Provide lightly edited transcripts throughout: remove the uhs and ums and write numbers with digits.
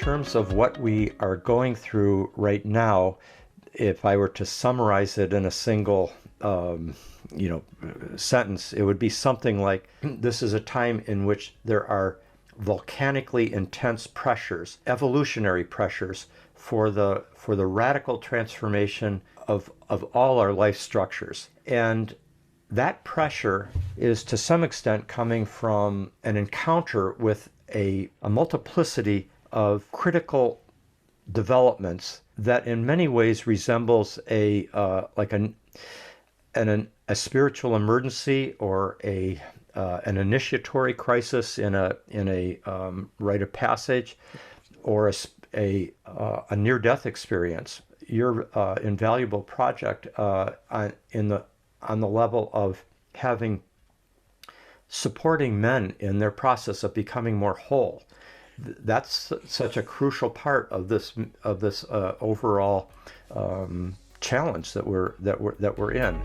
terms of what we are going through right now, if I were to summarize it in a single, sentence, it would be something like, this is a time in which there are volcanically intense pressures, evolutionary pressures for the radical transformation of all our life structures. And that pressure is to some extent coming from an encounter with a multiplicity of critical developments that in many ways resembles a spiritual emergency or an initiatory crisis in a rite of passage, or a near-death experience. Your invaluable project on the level of supporting men in their process of becoming more whole. That's such a crucial part of this overall challenge that we're in.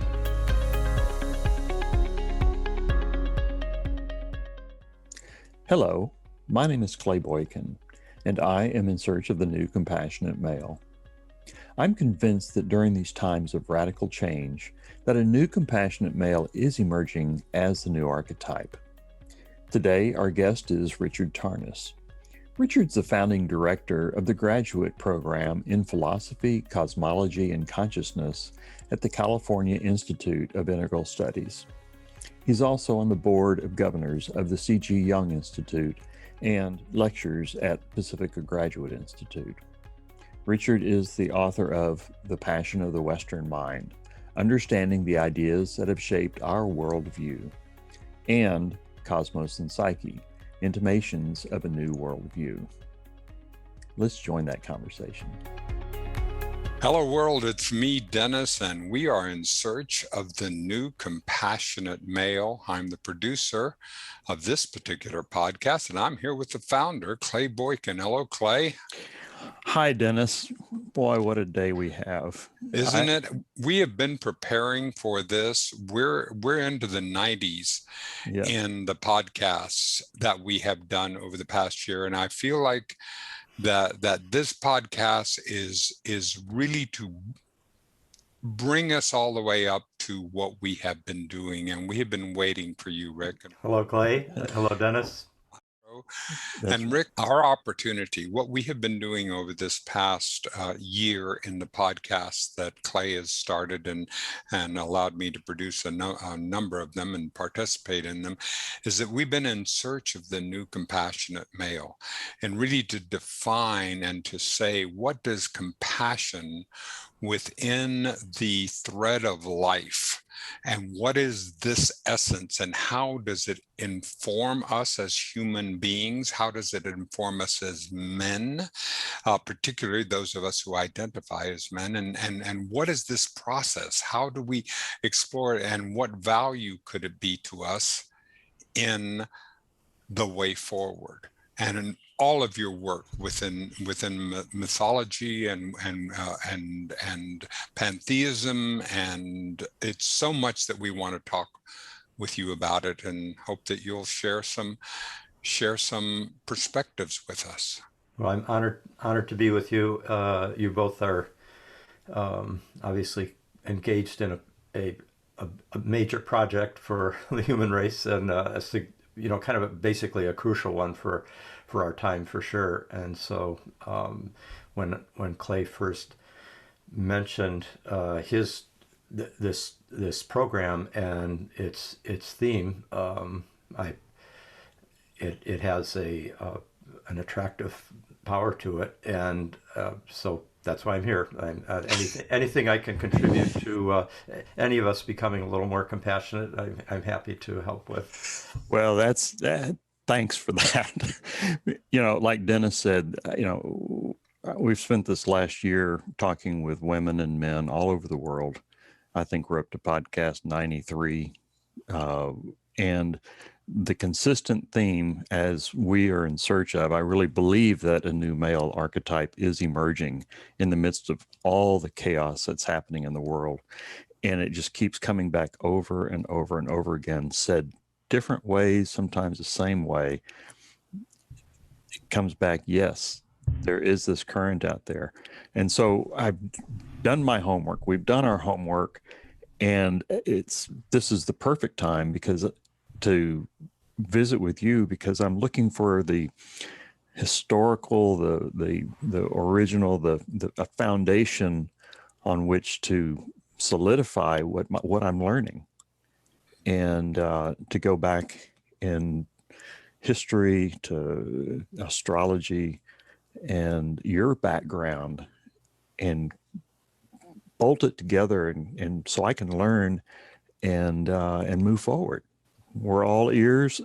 Hello, my name is Clay Boykin, and I am in search of the new compassionate male. I'm convinced that during these times of radical change, that a new compassionate male is emerging as the new archetype. Today, our guest is Richard Tarnas. Richard's the founding director of the graduate program in philosophy, cosmology, and consciousness at the California Institute of Integral Studies. He's also on the board of governors of the C.G. Jung Institute and lectures at Pacifica Graduate Institute. Richard is the author of The Passion of the Western Mind, Understanding the Ideas that Have Shaped Our Worldview, and Cosmos and Psyche, Intimations of a New Worldview. Let's join that conversation. Hello, world. It's me, Dennis, and we are in search of the new compassionate male. I'm the producer of this particular podcast, and I'm here with the founder, Clay Boykin. Hello, Clay. Hi, Dennis. Boy, what a day we have. Isn't it? We have been preparing for this. We're into the 90s in the podcasts that we have done over the past year, and I feel like that this podcast is really to bring us all the way up to what we have been doing, and we have been waiting for you, Rick. Hello, Clay. Hello, Dennis. And Rick, our opportunity, what we have been doing over this past year in the podcast that Clay has started and allowed me to produce a number of them and participate in them, is that we've been in search of the new compassionate male, and really to define and to say, what does compassion within the thread of life, and what is this essence, and how does it inform us as human beings? How does it inform us as men, particularly those of us who identify as men? And what is this process? How do we explore it, and what value could it be to us in the way forward? And in all of your work within mythology and pantheism, and it's so much that we want to talk with you about it, and hope that you'll share some perspectives with us. Well, I'm honored to be with you. You both are obviously engaged in a major project for the human race, and kind of basically a crucial one for our time, for sure. And so when Clay first mentioned this program and its theme, it has an attractive power to it, and so that's why I'm here. Anything I can contribute to any of us becoming a little more compassionate, I'm happy to help with. Well, thanks for that. Like Dennis said, we've spent this last year talking with women and men all over the world. I think we're up to podcast 93. And the consistent theme, as we are in search of, I really believe that a new male archetype is emerging in the midst of all the chaos that's happening in the world. And it just keeps coming back over and over and over again, said different ways, sometimes the same way. It comes back, yes, there is this current out there. And so I've done my homework. We've done our homework, and this is the perfect time to visit with you, because I'm looking for the historical, the original, a foundation on which to solidify what I'm learning, and to go back in history to astrology and your background and bolt it together, and so I can learn and move forward. We're all ears.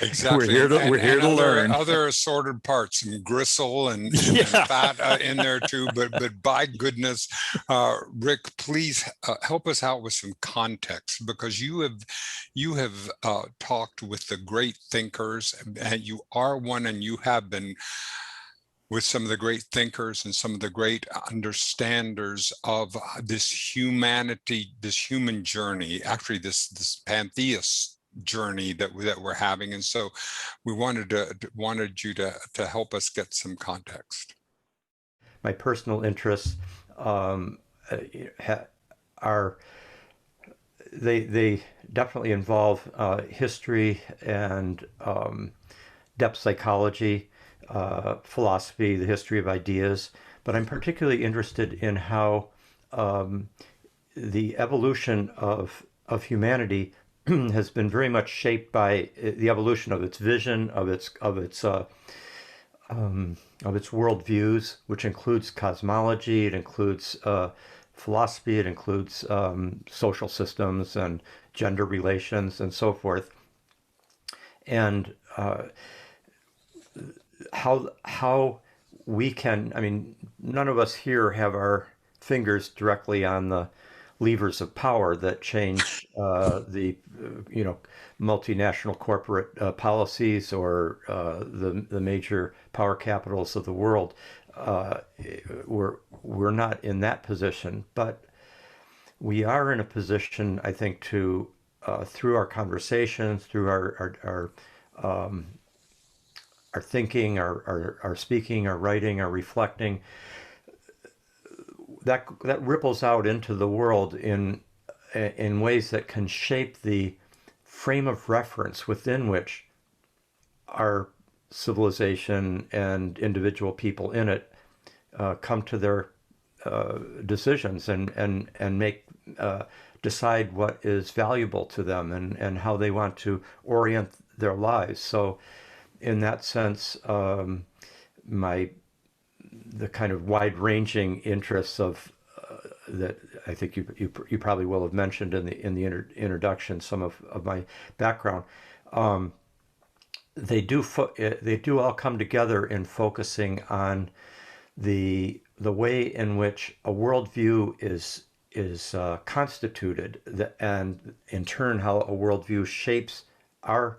Exactly. We're here to learn. Other assorted parts, some gristle and fat in there too. But by goodness, Rick, please help us out with some context, because you have talked with the great thinkers, and you are one, and you have been with some of the great thinkers and some of the great understanders of this humanity, this human journey, actually this pantheist journey that we're having. And so we wanted you to help us get some context. My personal interests they definitely involve history and depth psychology, philosophy, the history of ideas, but I'm particularly interested in how the evolution of humanity has been very much shaped by the evolution of its vision, of its worldviews, which includes cosmology, it includes philosophy, it includes social systems and gender relations and so forth, and how we can, I mean, none of us here have our fingers directly on the levers of power that change the multinational corporate policies or the major power capitals of the world. We're not in that position, but we are in a position, I think, to through our conversations, through our thinking, our speaking, our writing, our reflecting, that ripples out into the world in ways that can shape the frame of reference within which our civilization and individual people in it come to their decisions and make decide what is valuable to them and how they want to orient their lives. So in that sense, the kind of wide-ranging interests of that I think you probably will have mentioned in the introduction some of my background. They do all come together in focusing on the way in which a worldview is constituted, and in turn how a worldview shapes our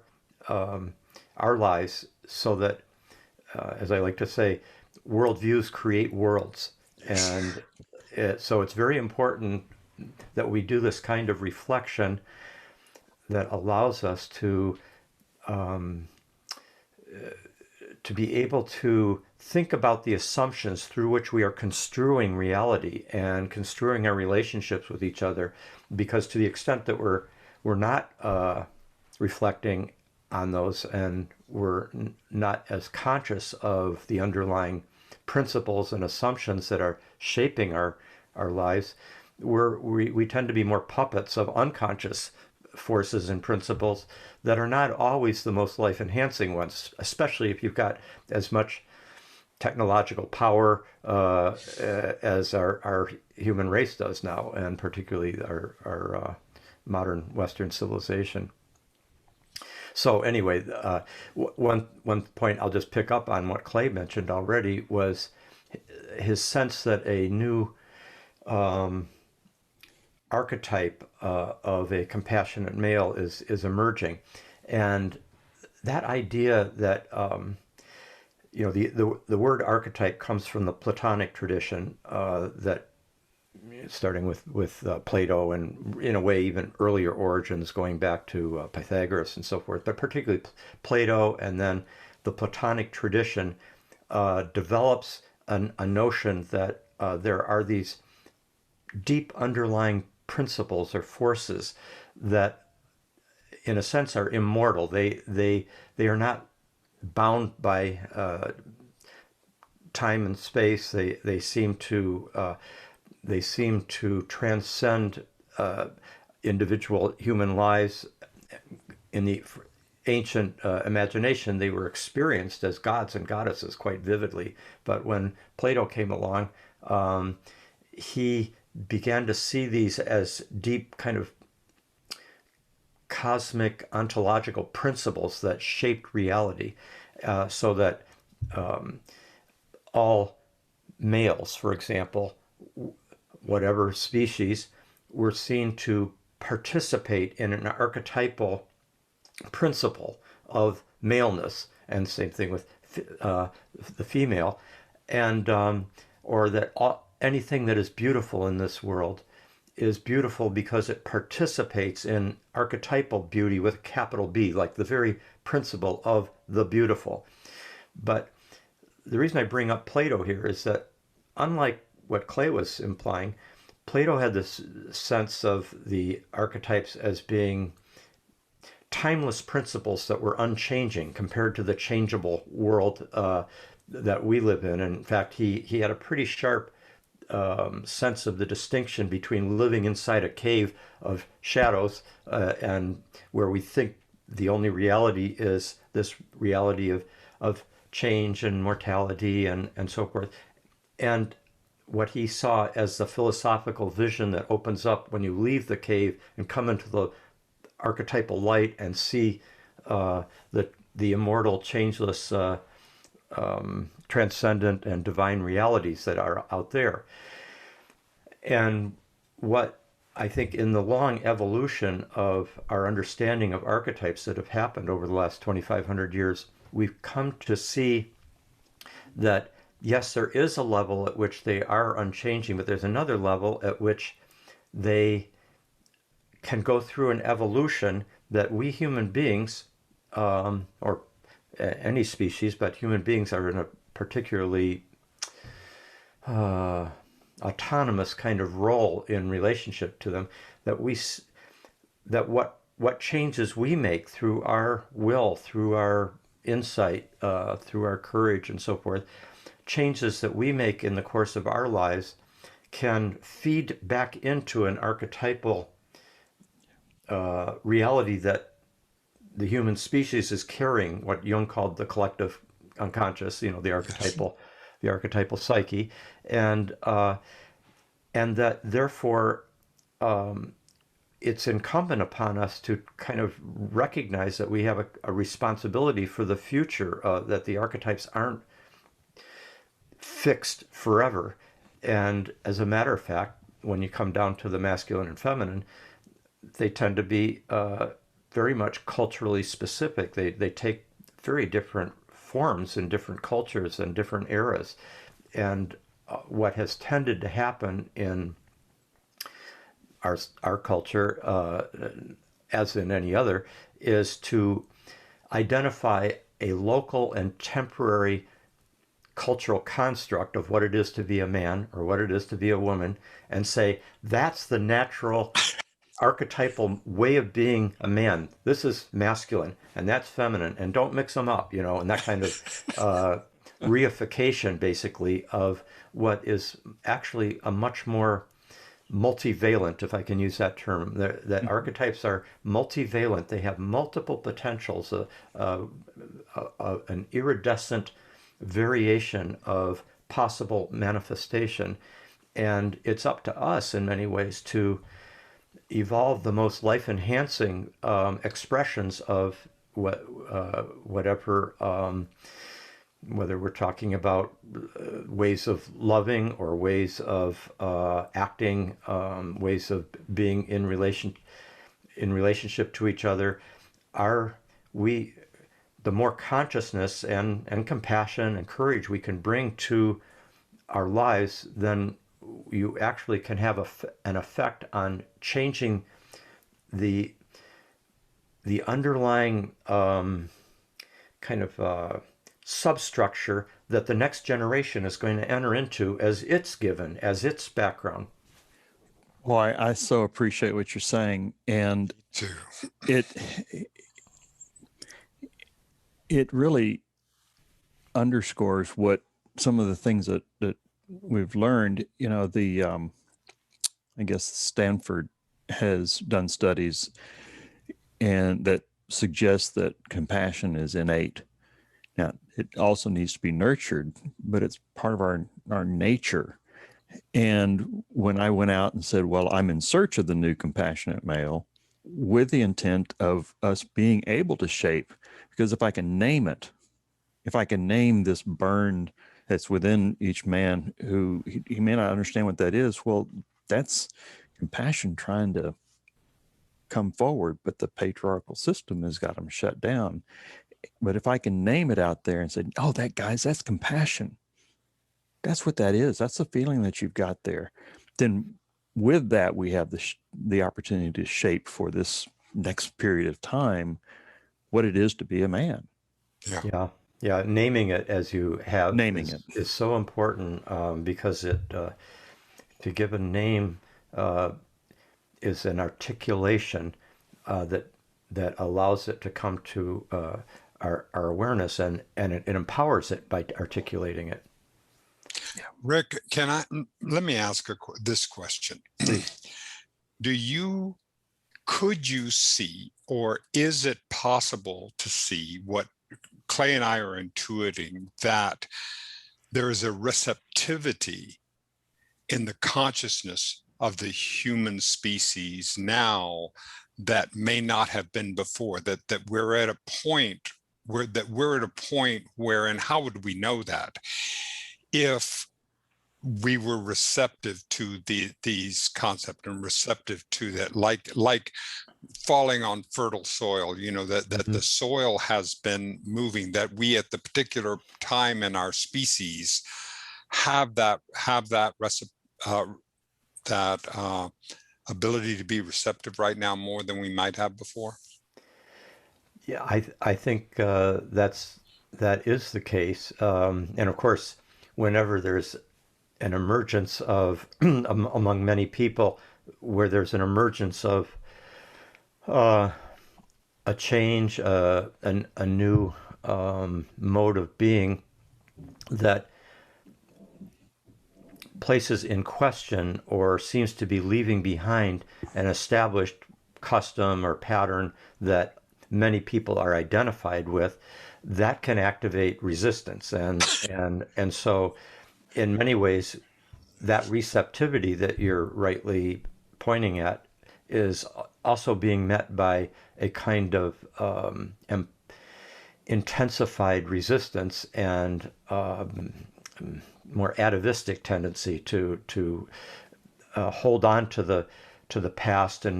lives, so that, as I like to say, worldviews create worlds. And so it's very important that we do this kind of reflection that allows us to be able to think about the assumptions through which we are construing reality and construing our relationships with each other. Because to the extent that we're not reflecting on those, and we're not as conscious of the underlying principles and assumptions that are shaping our lives, we tend to be more puppets of unconscious forces and principles that are not always the most life-enhancing ones, especially if you've got as much technological power as our human race does now, and particularly our modern Western civilization. So anyway, one point I'll just pick up on what Clay mentioned already was his sense that a new archetype of a compassionate male is emerging, and that idea that the word archetype comes from the Platonic tradition, that starting with Plato, and in a way even earlier origins going back to Pythagoras and so forth, but particularly Plato and then the Platonic tradition develops a notion that there are these deep underlying principles or forces that, in a sense, are immortal. They are not bound by time and space. They seem to transcend individual human lives. In the ancient imagination, they were experienced as gods and goddesses quite vividly. But when Plato came along, he began to see these as deep kind of cosmic ontological principles that shaped reality, so that all males, for example, whatever species, were seen to participate in an archetypal principle of maleness, and same thing with the female, and or that anything that is beautiful in this world is beautiful because it participates in archetypal beauty with a capital B, like the very principle of the beautiful. But the reason I bring up Plato here is that, unlike what Clay was implying, Plato had this sense of the archetypes as being timeless principles that were unchanging compared to the changeable world that we live in. And in fact, he had a pretty sharp sense of the distinction between living inside a cave of shadows and where we think the only reality is this reality of change and mortality and so forth, and what he saw as the philosophical vision that opens up when you leave the cave and come into the archetypal light and see the immortal, changeless, transcendent and divine realities that are out there. And what I think in the long evolution of our understanding of archetypes that have happened over the last 2,500 years, we've come to see that, yes, there is a level at which they are unchanging, but there's another level at which they can go through an evolution that we human beings, or any species, but human beings are in a particularly autonomous kind of role in relationship to them, that what changes we make through our will, through our insight, through our courage and so forth, changes that we make in the course of our lives can feed back into an archetypal reality that the human species is carrying, what Jung called the collective unconscious, the archetypal psyche, and that therefore it's incumbent upon us to kind of recognize that we have a responsibility for the future, that the archetypes aren't fixed forever. And as a matter of fact, when you come down to the masculine and feminine, they tend to be very much culturally specific. They take very different forms in different cultures and different eras. And what has tended to happen in our culture, as in any other, is to identify a local and temporary cultural construct of what it is to be a man or what it is to be a woman, and say that's the natural archetypal way of being a man. This is masculine and that's feminine, and don't mix them up, and that kind of reification, basically, of what is actually a much more multivalent, if I can use that term, that archetypes are multivalent. They have multiple potentials, an iridescent variation of possible manifestation. And it's up to us in many ways to evolve the most life-enhancing expressions of whatever, whether we're talking about ways of loving or ways of acting, ways of being in relationship to each other. The more consciousness and compassion and courage we can bring to our lives, then you actually can have an effect on changing the underlying kind of substructure that the next generation is going to enter into as its given, as its background. Well, I so appreciate what you're saying, and Too. it really underscores what some of the things that we've learned. You know, I guess Stanford has done studies and that suggest that compassion is innate. Now, it also needs to be nurtured, but it's part of our nature. And when I went out and said, well, I'm in search of the new compassionate male, with the intent of us being able to shape, because if I can name it, if I can name this burn that's within each man who he may not understand what that is, well, that's compassion trying to come forward, but the patriarchal system has got them shut down. But if I can name it out there and say, oh, that's compassion. That's what that is. That's the feeling that you've got there. Then with that, we have the opportunity to shape for this next period of time what it is to be a man. Yeah. Naming it as you have Naming it is so important, because to give a name is an articulation that allows it to come to our awareness, and it empowers it by articulating it. Rick, let me ask this question. Could you see, or is it possible to see what Clay and I are intuiting, that there is a receptivity in the consciousness of the human species now that may not have been before, that we're at a point where, and how would we know that? If we were receptive to these concepts and receptive to that, like falling on fertile soil, that the soil has been moving, that we at the particular time in our species have that ability to be receptive right now more than we might have before. Yeah, I think that is the case, and of course, whenever there's an emergence of among many people, where there's an emergence of a change, a new mode of being that places in question or seems to be leaving behind an established custom or pattern that many people are identified with, that can activate resistance, and so in many ways that receptivity that you're rightly pointing at is also being met by a kind of intensified resistance and more atavistic tendency to hold on to the past and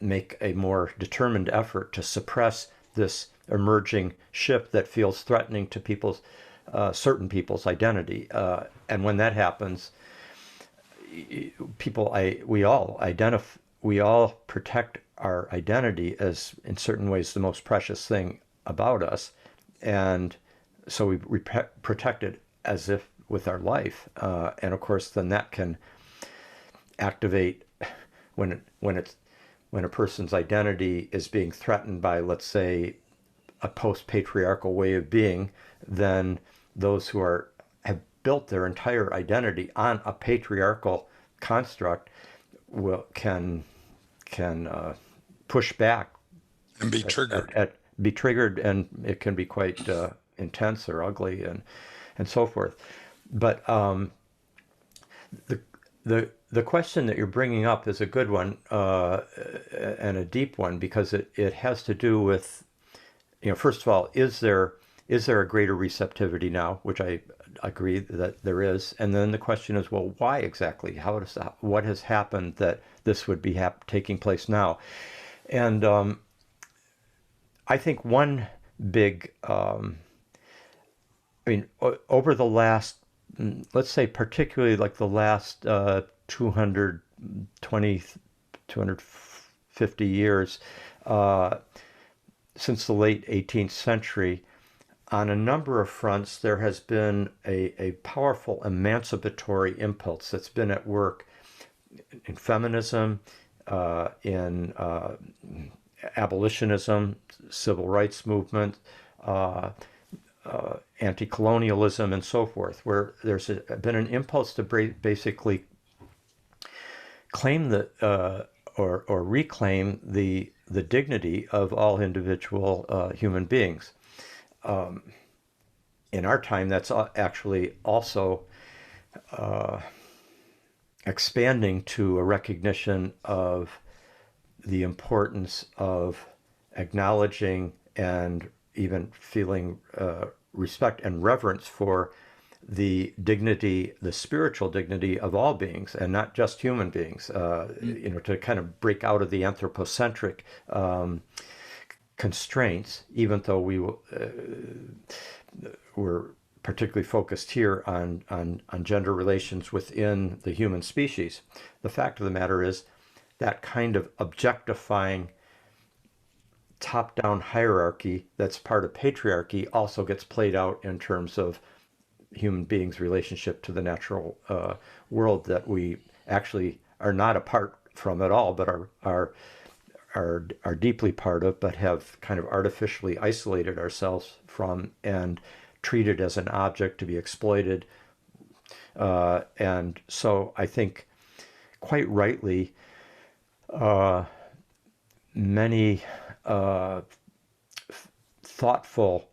make a more determined effort to suppress this emerging shift that feels threatening to certain people's identity. And when that happens, we all protect our identity as, in certain ways, the most precious thing about us, and so we protect it as if with our life. And of course, then that can activate when a person's identity is being threatened by, let's say, a post-patriarchal way of being. Then those who have built their entire identity on a patriarchal construct can push back and be triggered. And it can be quite intense or ugly and so forth. But the question that you're bringing up is a good one, and a deep one, because it has to do with, first of all, is there a greater receptivity now, which I agree that there is, and then the question is, well, why exactly? What has happened that this would be taking place now? And I think one big, over the last, let's say particularly like the last 250 years, since the late 18th century, on a number of fronts, there has been a powerful emancipatory impulse that's been at work in feminism, in abolitionism, civil rights movement, uh, anti-colonialism, and so forth, where there's been an impulse to basically claim or reclaim the dignity of all individual human beings. In our time, that's actually also expanding to a recognition of the importance of acknowledging and even feeling respect and reverence for the dignity, the spiritual dignity of all beings, and not just human beings. To kind of break out of the anthropocentric constraints, even though we're particularly focused here on gender relations within the human species. The fact of the matter is that kind of objectifying top-down hierarchy that's part of patriarchy also gets played out in terms of human beings' relationship to the natural world that we actually are not apart from at all, but are deeply part of, but have kind of artificially isolated ourselves from and treated as an object to be exploited. And so I think quite rightly, many thoughtful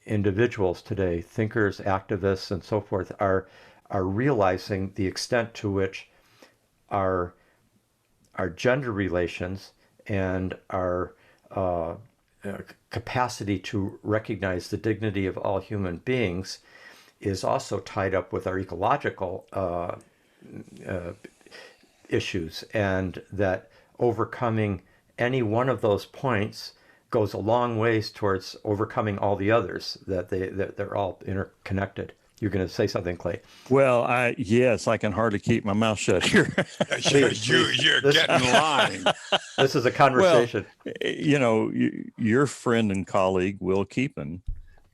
individuals today, thinkers, activists, and so forth, are realizing the extent to which our gender relations and our capacity to recognize the dignity of all human beings is also tied up with our ecological issues, and that overcoming any one of those points goes a long ways towards overcoming all the others, that they're all interconnected. You're going to say something, Clay. Well, yes, I can hardly keep my mouth shut here. You're getting in line. This is a conversation. Well, your friend and colleague, Will Keepin,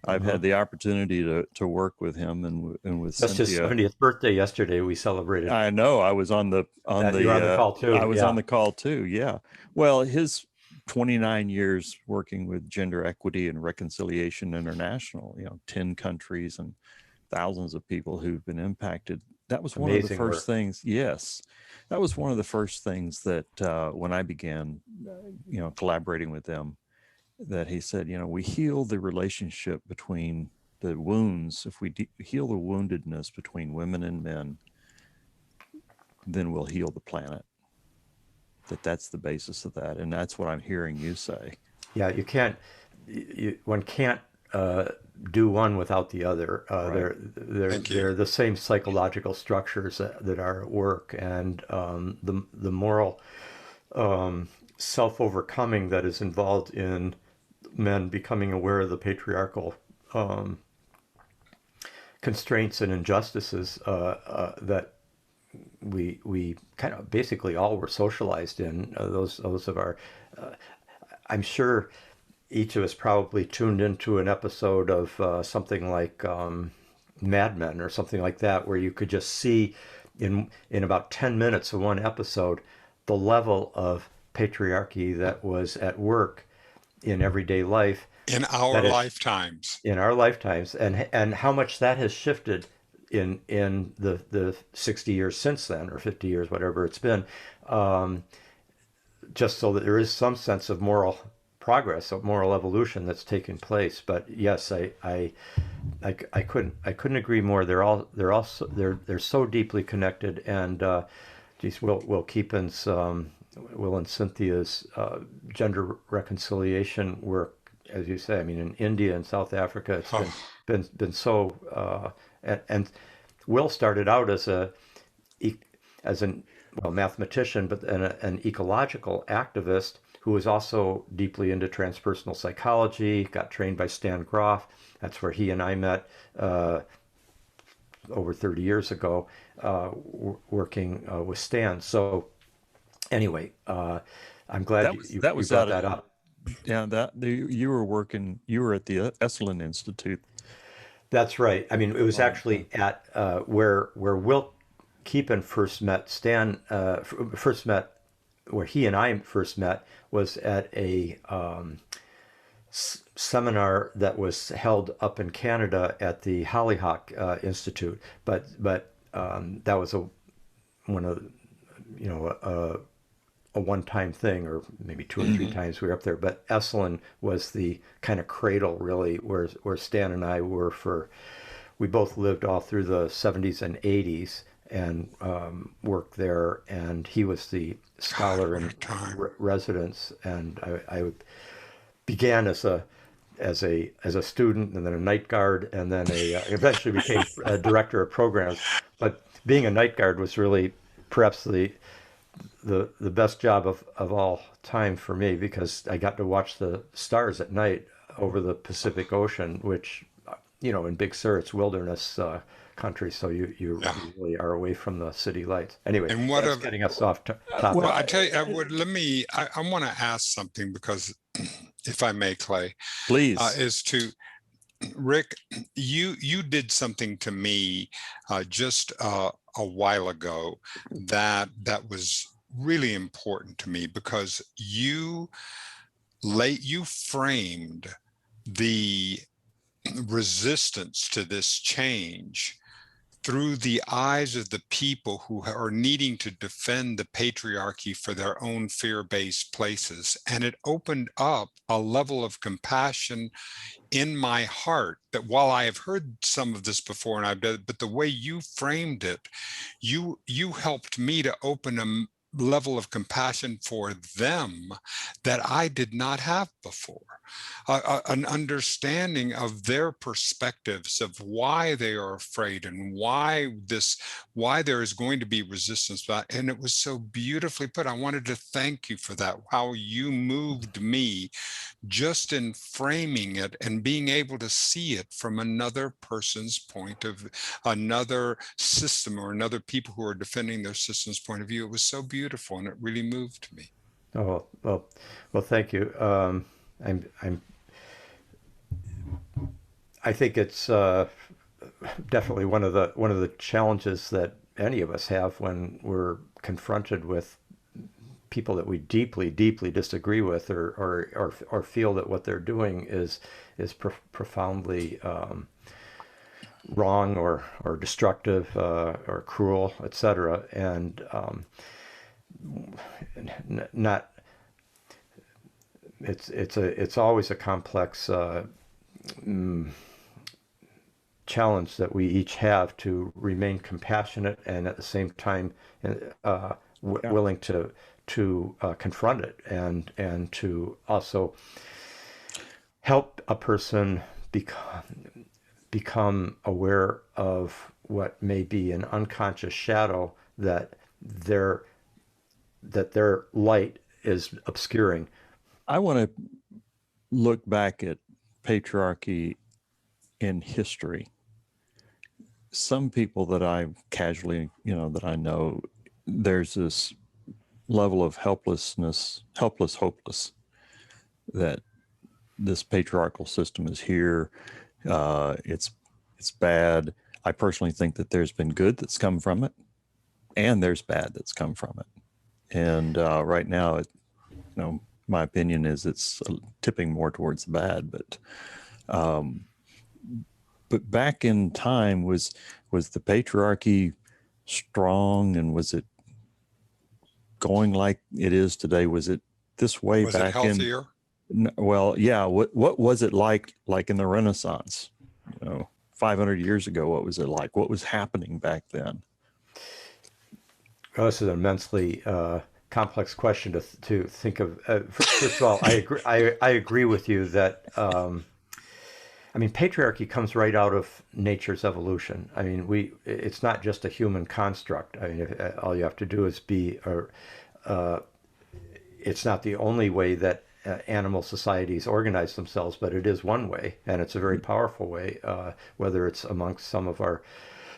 I've had the opportunity to work with him and with That's Cynthia. His 70th birthday yesterday. We celebrated. I know. I was on the call too. I was on the call too. Yeah. Well, his 29 years working with Gender Equity and Reconciliation International, 10 countries and thousands of people who've been impacted. That was one of the first things. Yes. That was one of the first things that when I began, collaborating with them, that he said, we heal the relationship between the wounds. If we heal the woundedness between women and men, then we'll heal the planet. That's the basis of that. And that's what I'm hearing you say. Yeah, one can't do one without the other. Right. They're the same psychological structures that are at work, and the moral self-overcoming that is involved in men becoming aware of the patriarchal constraints and injustices that we kind of basically all were socialized in. Those of our, I'm sure each of us probably tuned into an episode of something like Mad Men or something like that, where you could just see in about 10 minutes of one episode the level of patriarchy that was at work in everyday life in our lifetimes, and how much that has shifted in the 60 years since then, or 50 years, whatever it's been, just so that there is some sense of moral progress, of moral evolution that's taken place. But yes, I couldn't agree more. They're so deeply connected, and Will Keepin's, Will and Cynthia's gender reconciliation work, as you say, I mean, in India and South Africa, it's been so. And Will started out as a mathematician, but an ecological activist who was also deeply into transpersonal psychology. Got trained by Stan Grof. That's where he and I met over 30 years ago, working with Stan. So anyway, I'm glad you brought that up. Yeah, you were at the Esalen Institute. That's right. I mean, it was Long actually time. at where Wilt Keepan first met Stan. First met where he and I first met was at a seminar that was held up in Canada at the Hollyhock Institute. But that was a one of you know a one-time thing, or maybe two or three Hmm. times we were up there. But Esalen was the kind of cradle, really, where Stan and I were for. We both lived all through the 70s and 80s and worked there. And he was the God, scholar what a in time. residence, and I began as a student, and then a night guard, and then eventually became a director of programs. But being a night guard was really perhaps the best job of all time for me, because I got to watch the stars at night over the Pacific Ocean, which, in Big Sur, it's wilderness country, so you Yeah. really are away from the city lights. Anyway, And what that's of, getting us off well, topic. I tell you, I want to ask something because if I may, Clay, Please. is to Rick, you did something to me just a while ago that was really important to me because you framed the resistance to this change through the eyes of the people who are needing to defend the patriarchy for their own fear-based places. And it opened up a level of compassion in my heart that while I have heard some of this before and I've done, but the way you framed it, you helped me to open a level of compassion for them that I did not have before. An understanding of their perspectives of why they are afraid and why there is going to be resistance. And it was so beautifully put. I wanted to thank you for that, how you moved me just in framing it and being able to see it from another person's point of another system or another people who are defending their system's point of view. It was so beautiful and it really moved me. Oh, well, thank you. I'm I think it's definitely one of the challenges that any of us have when we're confronted with people that we deeply, deeply disagree with, or feel that what they're doing is profoundly wrong, or destructive, or cruel, etc. And not it's always a complex challenge that we each have to remain compassionate and at the same time Yeah. willing to confront it, and to also help a person become aware of what may be an unconscious shadow that their light is obscuring. I want to look back at patriarchy in history. Some people that I casually, that I know, there's this level of helpless, hopeless, that this patriarchal system is here. It's bad. I personally think that there's been good that's come from it, and there's bad that's come from it. And right now, my opinion is it's tipping more towards the bad. But back in time, was the patriarchy strong, and was it going like it is today? Was it this way Was it back in? healthier? Well, yeah. What was it like in the Renaissance? 500 years ago, what was it like? What was happening back then? Well, this is an immensely complex question to think of. First of all, I agree. I agree with you that I mean, patriarchy comes right out of nature's evolution. I mean, it's not just a human construct. I mean, all you have to do is be, it's not the only way that animal societies organize themselves, but it is one way, and it's a very powerful way, whether it's amongst some of our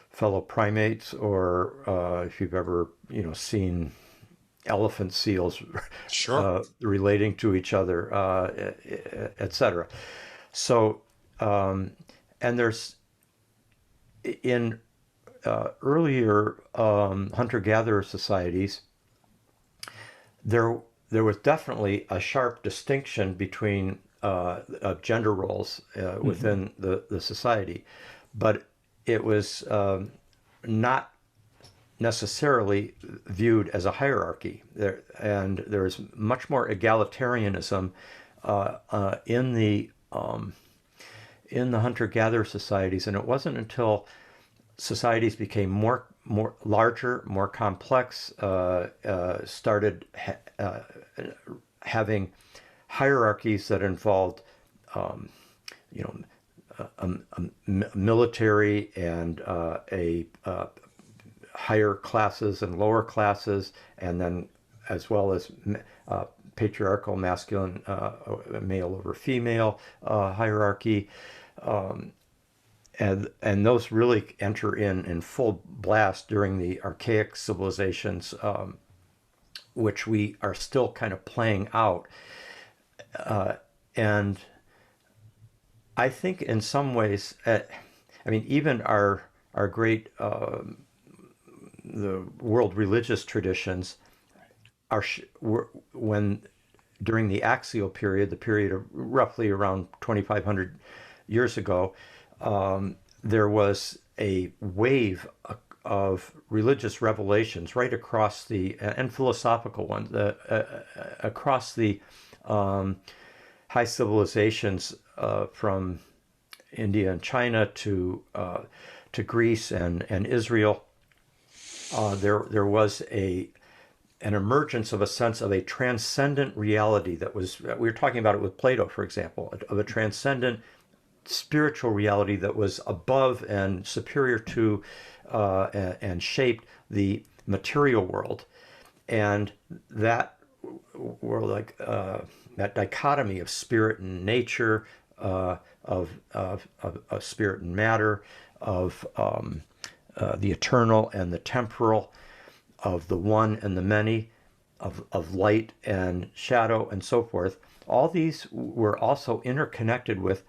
fellow primates, or if you've ever, seen elephant seals Sure. relating to each other, etc. So, and there's in earlier hunter-gatherer societies, there there was definitely a sharp distinction between gender roles within the society, but it was not necessarily viewed as a hierarchy. And there's much more egalitarianism in the hunter-gatherer societies, and it wasn't until societies became more larger, more complex, started having hierarchies that involved, you know, military and higher classes and lower classes, and then as well as patriarchal masculine, male over female hierarchy. And those really enter in full blast during the archaic civilizations, which we are still kind of playing out. And I think in some ways, I mean, even our great the world religious traditions were when during the axial period, the period of roughly around 2,500 years ago, there was a wave of religious revelations right across and philosophical ones, across the high civilizations from India and China to Greece and Israel. There was an emergence of a sense of a transcendent reality that was, we were talking about it with Plato, for example, of a transcendent spiritual reality that was above and superior to and shaped the material world. And that world, like that dichotomy of spirit and nature, of spirit and matter, of the eternal and the temporal, of the one and the many, of light and shadow, and so forth. All these were also interconnected with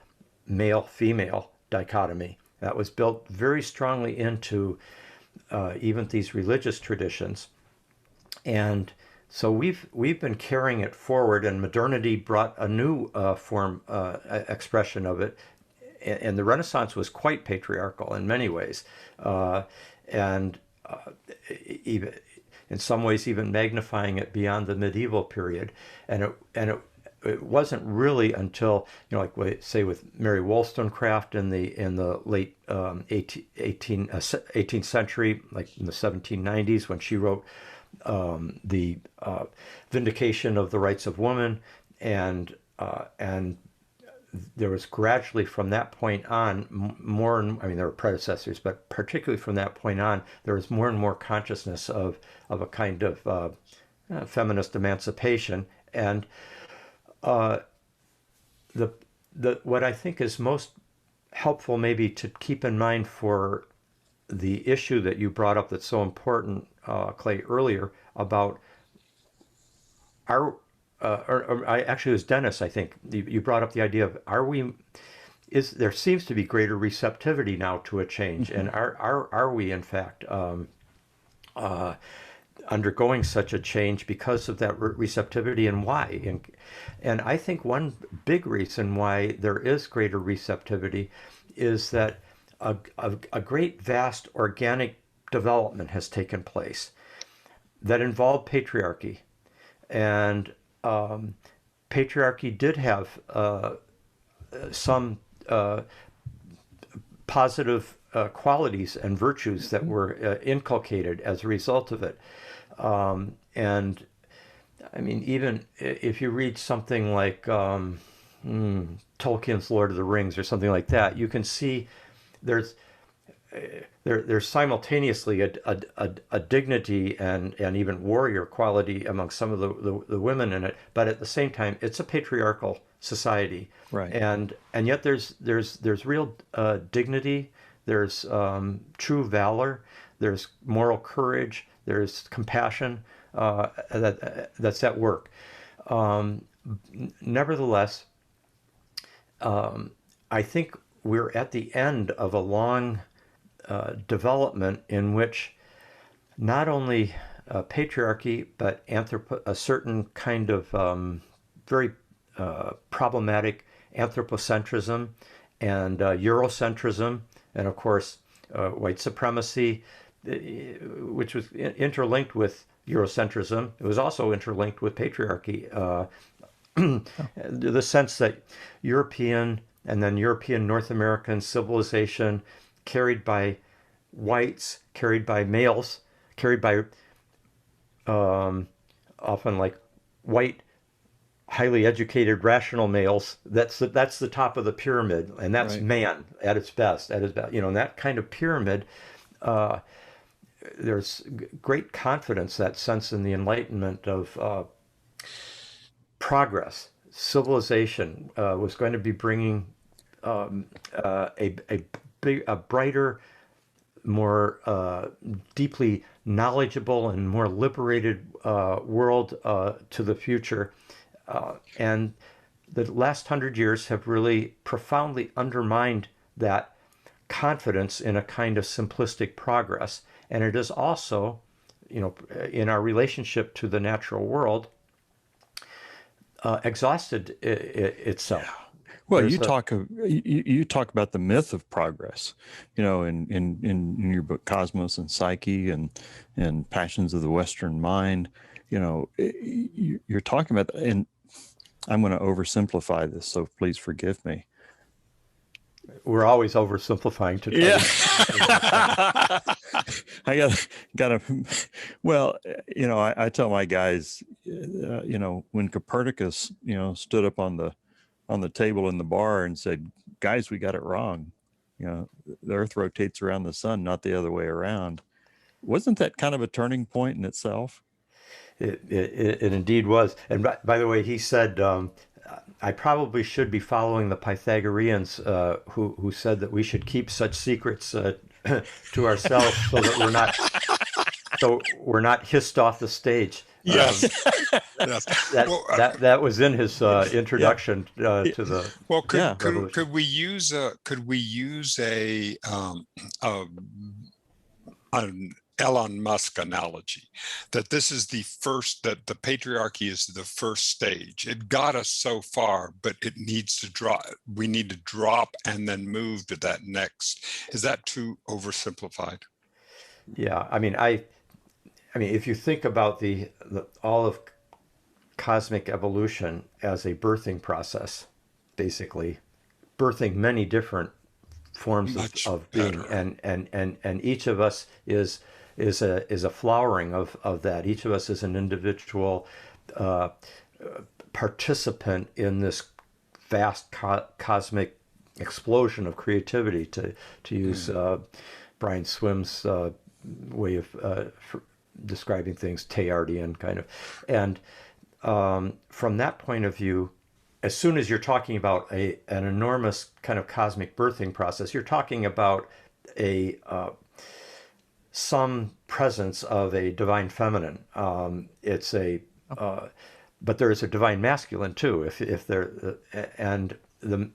male-female dichotomy that was built very strongly into even these religious traditions. And so we've been carrying it forward, and modernity brought a new expression of it. And the Renaissance was quite patriarchal in many ways, and even in some ways even magnifying it beyond the medieval period. And it wasn't really until, like we say with Mary Wollstonecraft in the late 18th century, like in the 1790s, when she wrote the Vindication of the Rights of Woman, and there was gradually from that point on more, and I mean there were predecessors, but particularly from that point on, there was more and more consciousness of a kind of feminist emancipation. And what I think is most helpful maybe to keep in mind for the issue that you brought up that's so important, Clay, earlier, about actually it was Dennis, I think, you brought up the idea of there seems to be greater receptivity now to a change, and are we in fact undergoing such a change because of that receptivity, and why? And I think one big reason why there is greater receptivity is that a great vast organic development has taken place that involved patriarchy. And patriarchy did have some positive qualities and virtues that were inculcated as a result of it. And I mean, even if you read something like Tolkien's Lord of the Rings or something like that, you can see there's simultaneously a dignity and even warrior quality among some of the women in it, but at the same time, it's a patriarchal society, Right? and yet there's real dignity, there's true valor, there's moral courage, there's compassion, that's at work. Nevertheless, I think we're at the end of a long development in which not only patriarchy, but a certain kind of very problematic anthropocentrism and Eurocentrism, and of course white supremacy, which was interlinked with Eurocentrism. It was also interlinked with patriarchy. The sense that European and then European North American civilization carried by whites, carried by males, carried by often like white, highly educated, rational males. That's the top of the pyramid, and that's Right. man at its best. In that kind of pyramid, there's great confidence, that sense in the Enlightenment of progress. Civilization was going to be bringing a brighter, more deeply knowledgeable and more liberated world to the future. And the last 100 years have really profoundly undermined that confidence in a kind of simplistic progress. And it is also, in our relationship to the natural world, exhausted itself. Well, There's you talk about the myth of progress, in your book Cosmos and Psyche and Passions of the Western Mind. You're talking about, and I'm going to oversimplify this, so please forgive me. We're always oversimplifying to try Yeah. to... Well, I tell my guys, when Copernicus, stood up on the table in the bar and said, guys, we got it wrong. The earth rotates around the sun, not the other way around. Wasn't that kind of a turning point in itself? It indeed was. And by the way, he said, I probably should be following the Pythagoreans who said that we should keep such secrets to ourselves so that we're not hissed off the stage. Yes. Yes. That was in his introduction to the revolution. Could we use an Elon Musk analogy, that this is that the patriarchy is the first stage. It got us so far, but it needs to drop. We need to drop and then move to that next. Is that too oversimplified? Yeah, I mean, if you think about all of cosmic evolution as a birthing process, basically birthing many different forms of being, and each of us is a flowering of that. Each of us is an individual participant in this vast cosmic explosion of creativity, to use Brian Swim's way of describing things, Teilhardian kind of. And from that point of view, as soon as you're talking about an enormous kind of cosmic birthing process, you're talking about some presence of a divine feminine. But there is a divine masculine too. If there and the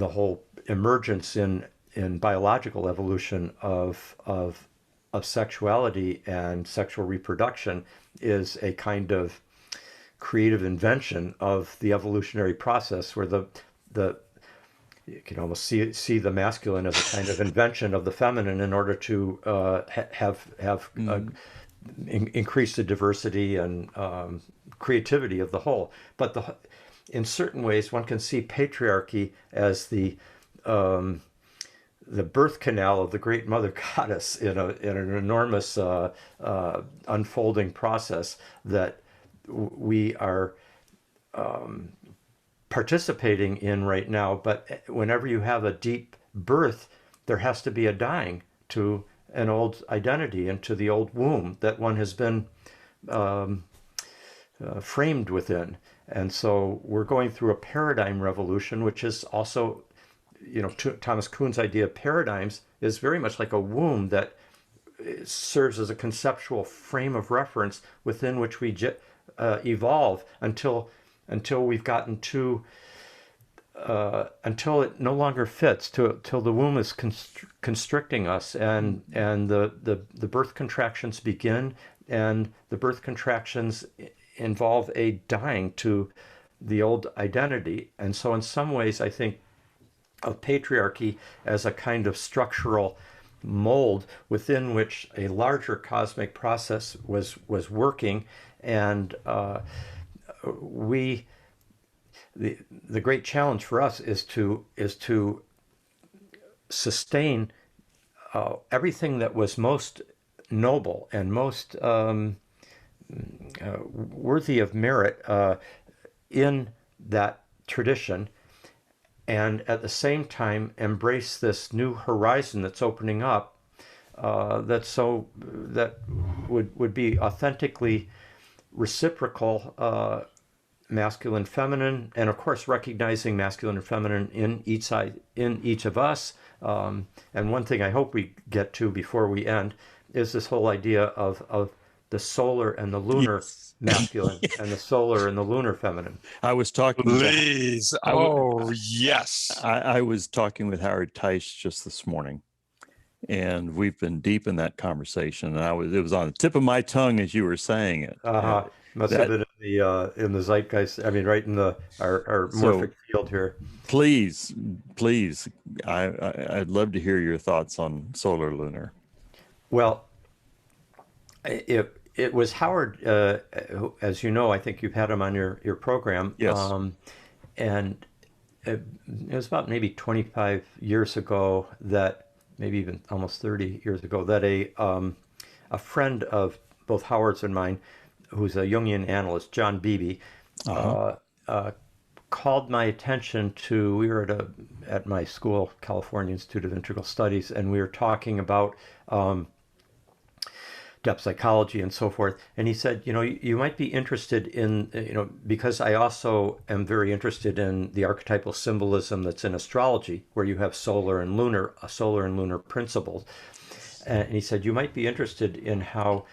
whole emergence in biological evolution of sexuality and sexual reproduction is a kind of creative invention of the evolutionary process, where you can almost see the masculine as a kind of invention of the feminine in order to increase the diversity and creativity of the whole. But in certain ways, one can see patriarchy as the birth canal of the great mother goddess in an enormous unfolding process that we are participating in right now. But whenever you have a deep birth, there has to be a dying to an old identity and to the old womb that one has been framed within. And so we're going through a paradigm revolution, which is also, Thomas Kuhn's idea of paradigms is very much like a womb that serves as a conceptual frame of reference within which we evolve until we've gotten to until it no longer fits, till the womb is constricting us, and the birth contractions begin, and the birth contractions involve a dying to the old identity. And so in some ways I think of patriarchy as a kind of structural mold within which a larger cosmic process was working, and we the great challenge for us is to sustain everything that was most noble and most worthy of merit in that tradition, and at the same time embrace this new horizon that's opening up, that would be authentically reciprocal, masculine, feminine, and of course recognizing masculine and feminine in each of us. And one thing I hope we get to before we end is this whole idea of the solar and the lunar Yes. masculine and the solar and the lunar feminine. I was talking. Please. Yes. I was talking with Howard Teich just this morning, and we've been deep in that conversation. And it was on the tip of my tongue as you were saying it. Must have been in the zeitgeist. I mean, right in our morphic field here. Please, I'd love to hear your thoughts on solar lunar. Well, it was Howard, who, as you know, I think you've had him on your program. Yes. And it was about maybe 25 years ago, that maybe even almost 30 years ago, that a friend of both Howard's and mine, who's a Jungian analyst, John Beebe, called my attention to, we were at my school, California Institute of Integral Studies, and we were talking about depth psychology and so forth. And he said, you might be interested in, because I also am very interested in the archetypal symbolism that's in astrology, where you have solar and lunar principles. And he said, you might be interested in how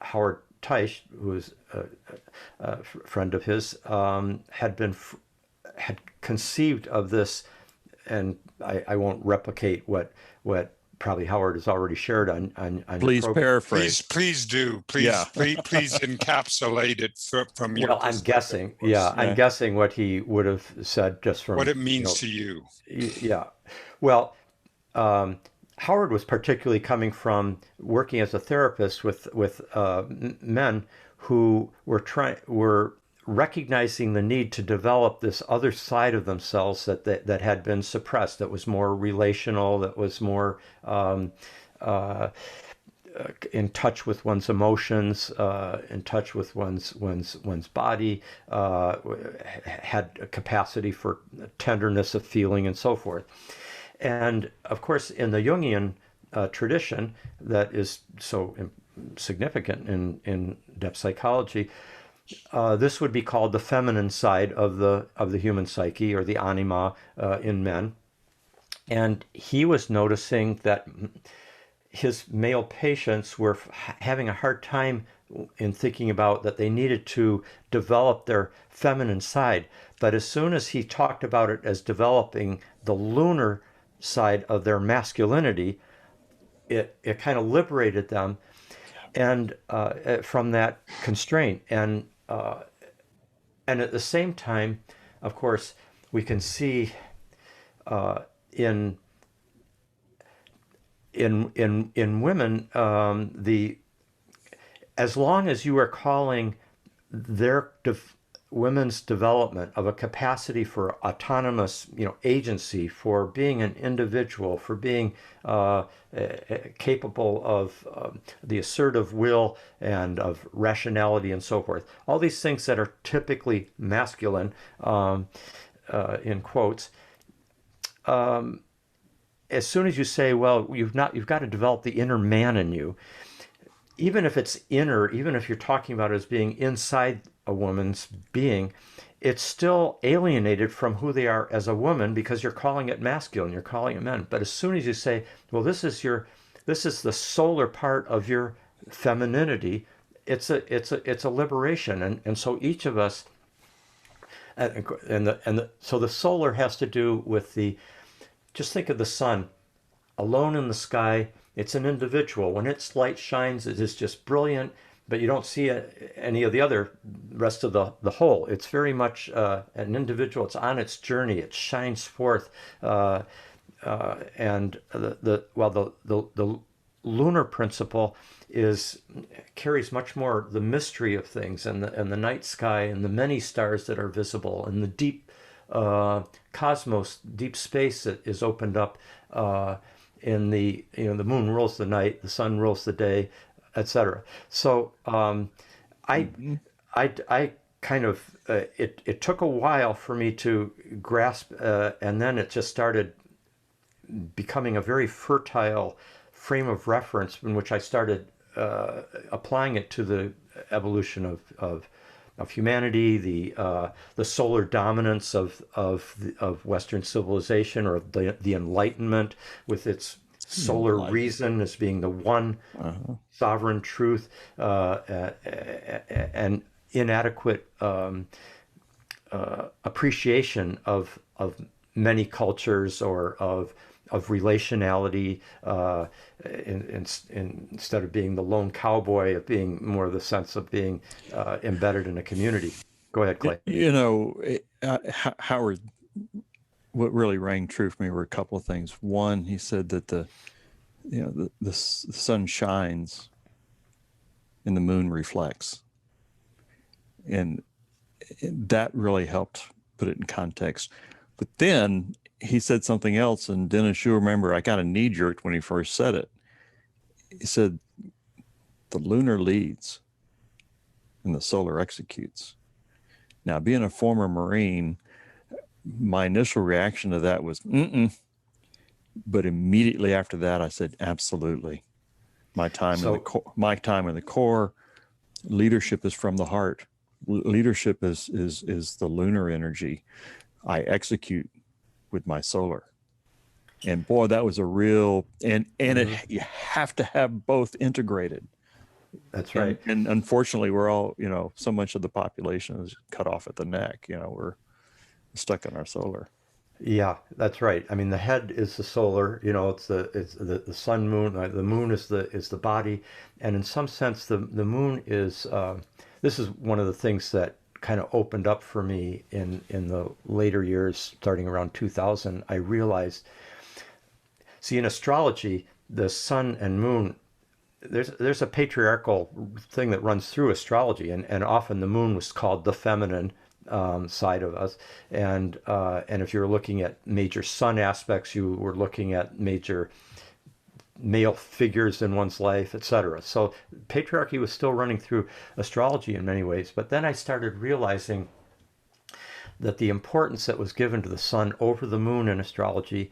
Howard Teich, who was a friend of his, had conceived of this, and I won't replicate what probably Howard has already shared on Please paraphrase. Please do. Please encapsulate it from your perspective. I'm guessing. Yeah, I'm guessing what he would have said just from what it means to you. Yeah. Well, Howard was particularly coming from working as a therapist with men who were recognizing the need to develop this other side of themselves that had been suppressed, that was more relational, that was more in touch with one's emotions, in touch with one's body, had a capacity for tenderness of feeling and so forth. And of course, in the Jungian tradition that is so significant in depth psychology, this would be called the feminine side of the human psyche, or the anima, in men. And he was noticing that his male patients were having a hard time in thinking about that they needed to develop their feminine side. But as soon as he talked about it as developing the lunar side of their masculinity, it kind of liberated them, and from that constraint. And at the same time, of course, we can see in women, as long as you are calling their women's development of a capacity for autonomous, agency, for being an individual, for being capable of the assertive will and of rationality and so forth, all these things that are typically masculine, in quotes, as soon as you say, well, you've got to develop the inner man in you, even if it's inner, even if you're talking about it as being inside a woman's being, it's still alienated from who they are as a woman, because you're calling it masculine, you're calling it men. But as soon as you say, well, this is this is the solar part of your femininity. It's a liberation, and so each of us, so the solar has to do with the, just think of the sun alone in the sky. It's an individual. When its light shines, it is just brilliant, but you don't see any of the other rest of the whole. It's very much an individual. It's on its journey. It shines forth, and the lunar principle carries much more the mystery of things, and the night sky and the many stars that are visible, and the deep cosmos, deep space that is opened up. In the the moon rules the night, the sun rules the day, etc. So I kind of it took a while for me to grasp, and then it just started becoming a very fertile frame of reference in which I started applying it to the evolution of humanity, the solar dominance of Western civilization, or the Enlightenment with its solar reason as being the one sovereign truth, and inadequate appreciation of many cultures, or of relationality, instead of being the lone cowboy, of being more the sense of being embedded in a community. Go ahead, Clay. Howard, what really rang true for me were a couple of things. One, he said that the sun shines and the moon reflects, and that really helped put it in context. But then he said something else, and Dennis, you remember, I kind of knee-jerked when he first said it. He said, the lunar leads and the solar executes. Now, being a former Marine, my initial reaction to that was, but immediately after that, I said, absolutely. My time in the Corps, leadership is from the heart. Leadership is the lunar energy. I execute with my solar. And boy, that was a real, and you have to have both integrated. That's right. And unfortunately, we're all, so much of the population is cut off at the neck. We're stuck in our solar. Yeah, that's right. I mean, the head is the solar. It's the sun, moon. The moon is the body, and in some sense, the moon is. This is one of the things that kind of opened up for me in the later years, starting around 2000. I realized, see, in astrology, the sun and moon, there's a patriarchal thing that runs through astrology, and often the moon was called the feminine side of us, and if you're looking at major sun aspects, you were looking at major male figures in one's life, etc. So patriarchy was still running through astrology in many ways. But then I started realizing that the importance that was given to the sun over the moon in astrology,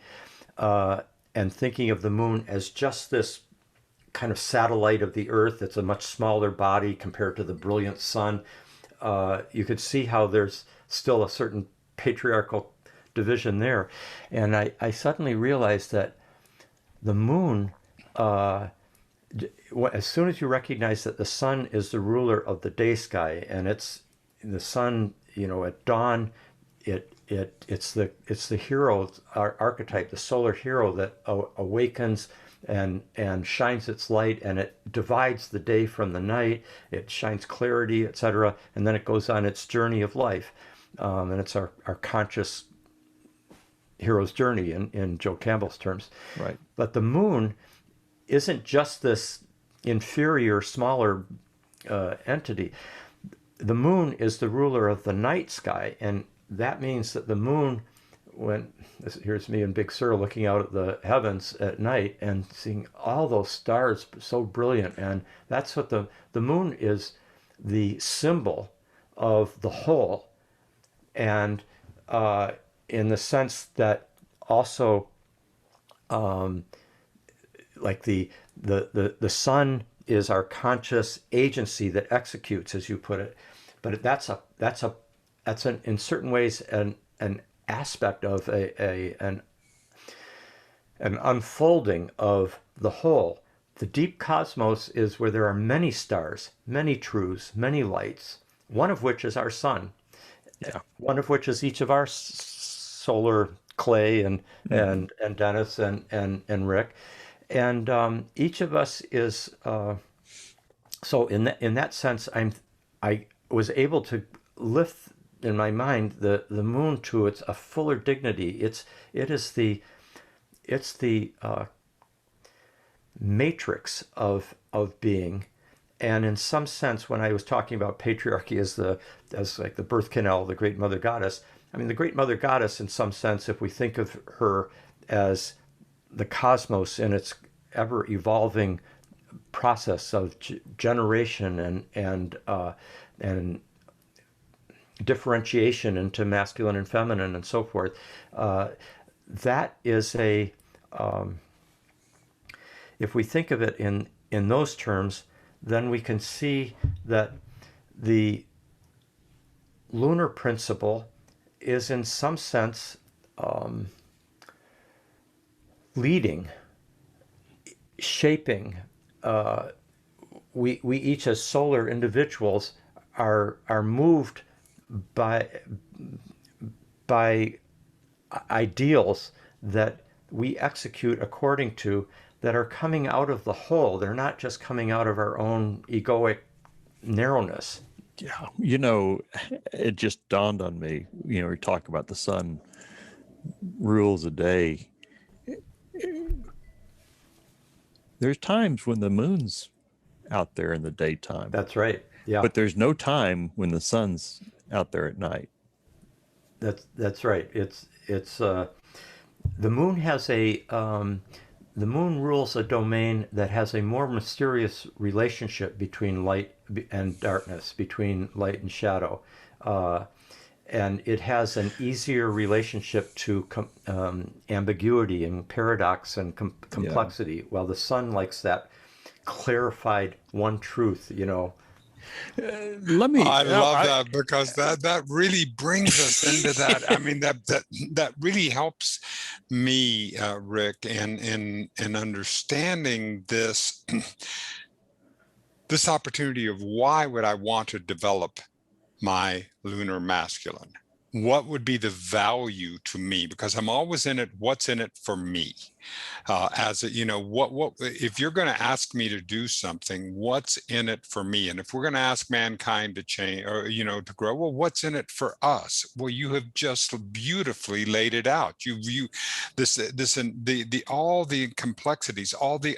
and thinking of the moon as just this kind of satellite of the Earth, it's a much smaller body compared to the brilliant sun. You could see how there's still a certain patriarchal division there. And I suddenly realized that the moon, as soon as you recognize that the sun is the ruler of the day sky, and it's the sun, at dawn, it's the hero archetype, the solar hero that awakens and shines its light, and it divides the day from the night. It shines clarity, etc., and then it goes on its journey of life, and it's our conscious hero's journey in Joe Campbell's terms. Right. But the moon isn't just this inferior, smaller entity. The moon is the ruler of the night sky, and that means that the moon, here's me and Big Sur looking out at the heavens at night and seeing all those stars so brilliant, and that's what the moon is, the symbol of the whole, and in the sense that also, like the sun is our conscious agency that executes, as you put it, but that's in certain ways an aspect of an unfolding of the whole. the deep cosmos is where there are many stars, many truths, many lights, one of which is our sun, Yeah. one of which is each of our solar Clay and Mm-hmm. and Dennis and Rick, and each of us is so in that sense I was able to lift in my mind the moon to its a fuller dignity. It is the matrix of being. And in some sense, when I was talking about patriarchy as like the birth canal, the great mother goddess, I mean the great mother goddess in some sense, if we think of her as the cosmos in its ever evolving process of generation and differentiation into masculine and feminine and so forth, that is a if we think of it in those terms, then we can see that the lunar principle is in some sense leading, shaping. We each as solar individuals are moved by by ideals that we execute according to that are coming out of the whole. They're not just coming out of our own egoic narrowness. Yeah. It just dawned on me, we talk about the sun rules a day. There's times when the moon's out there in the daytime. That's right. Yeah. But there's no time when the sun's out there at night. That's right. It's the moon has a the moon rules a domain that has a more mysterious relationship between light and darkness, between light and shadow. And it has an easier relationship to ambiguity and paradox and complexity, while the sun likes that clarified one truth, Let me. I love that, because that really brings us into that. I mean, that really helps me, Rick, in understanding this this opportunity of why would I want to develop my lunar masculine? What would be the value to me? Because I'm always in it. What's in it for me? As a, what if you're going to ask me to do something, what's in it for me? And if we're going to ask mankind to change, or to grow, well, what's in it for us? Well, you have just beautifully laid it out. The all the complexities, all the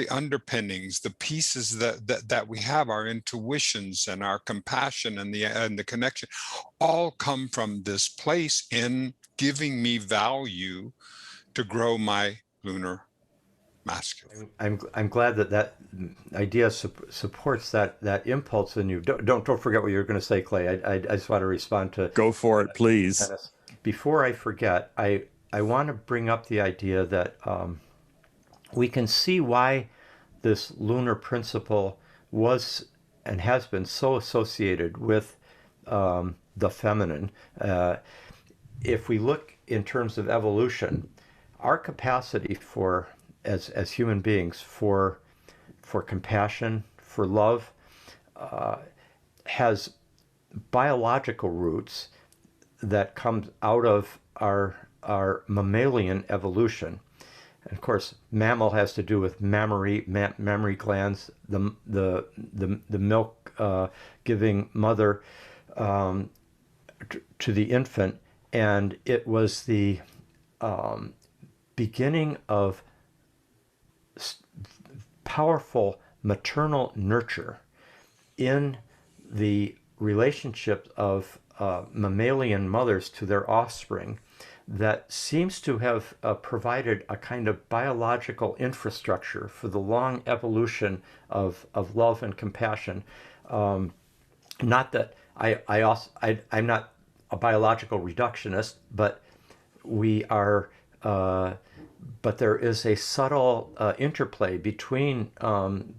underpinnings, the pieces that we have, our intuitions and our compassion and the connection, all come from this place in giving me value to grow my lunar masculine. I'm glad that idea supports that impulse in you. Don't forget what you were going to say, Clay. I just want to respond to Go for it, please. Dennis. Before I forget, I want to bring up the idea that we can see why this lunar principle was and has been so associated with the feminine. If we look in terms of evolution, our capacity for as human beings for compassion, for love, has biological roots that comes out of our mammalian evolution. And of course, mammal has to do with mammary glands, the milk giving mother to the infant, and it was the beginning of powerful maternal nurture in the relationship of mammalian mothers to their offspring that seems to have provided a kind of biological infrastructure for the long evolution of love and compassion. Not that I'm not a biological reductionist, but we are. But there is a subtle interplay between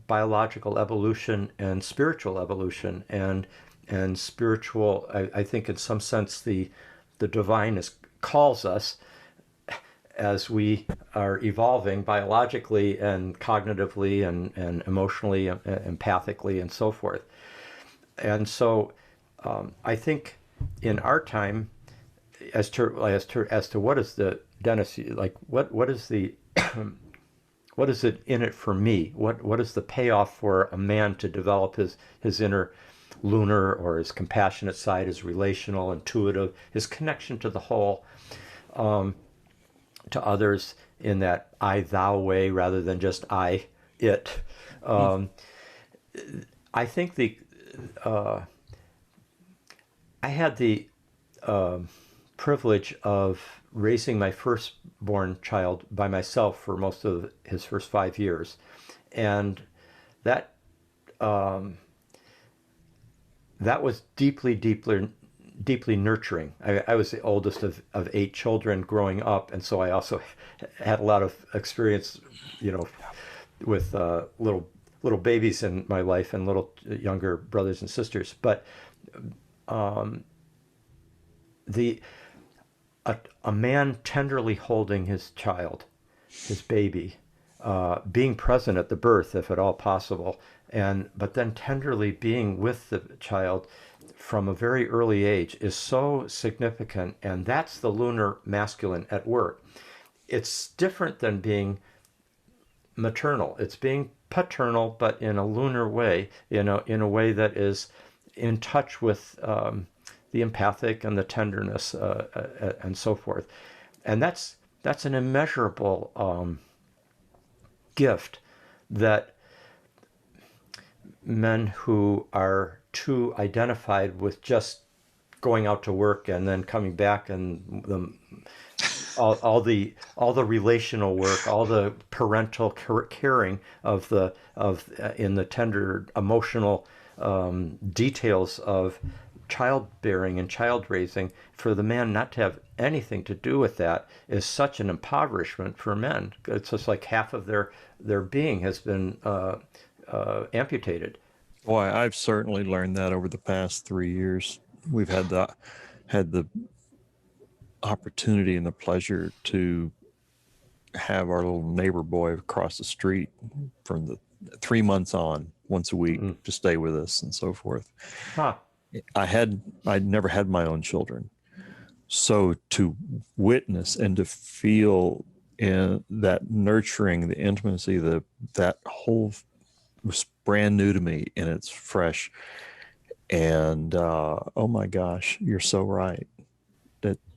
biological evolution and spiritual evolution, and spiritual. I think in some sense the divine calls us as we are evolving biologically and cognitively and emotionally, empathically, and so forth. And so I think in our time, as to what is the, Dennis, like what is the what is it in it for me? What is the payoff for a man to develop his inner lunar, or his compassionate side, his relational, intuitive, his connection to the whole, to others in that I thou way rather than just I it. I think I had the privilege of raising my firstborn child by myself for most of his first 5 years, and that that was deeply nurturing. I was the oldest of 8 children growing up, and so I also had a lot of experience, with little babies in my life and little younger brothers and sisters. But the a man tenderly holding his child, his baby, being present at the birth if at all possible, but then tenderly being with the child from a very early age is so significant, and that's the lunar masculine at work. It's different than being maternal. It's being paternal, but in a lunar way, in a way that is in touch with the empathic and the tenderness, and so forth. And that's an immeasurable gift that men who are too identified with just going out to work and then coming back, and all the relational work, all the parental caring in the tender emotional details of childbearing and child raising, for the man not to have anything to do with that is such an impoverishment for men. It's just like half of their being has been amputated. Boy, I've certainly learned that over the past 3 years. We've had the opportunity and the pleasure to have our little neighbor boy across the street from the 3 months on once a week to stay with us and so forth. Huh. I'd never had my own children. So to witness and to feel in that nurturing, the intimacy, that whole was brand new to me, and it's fresh. And oh my gosh, you're so right.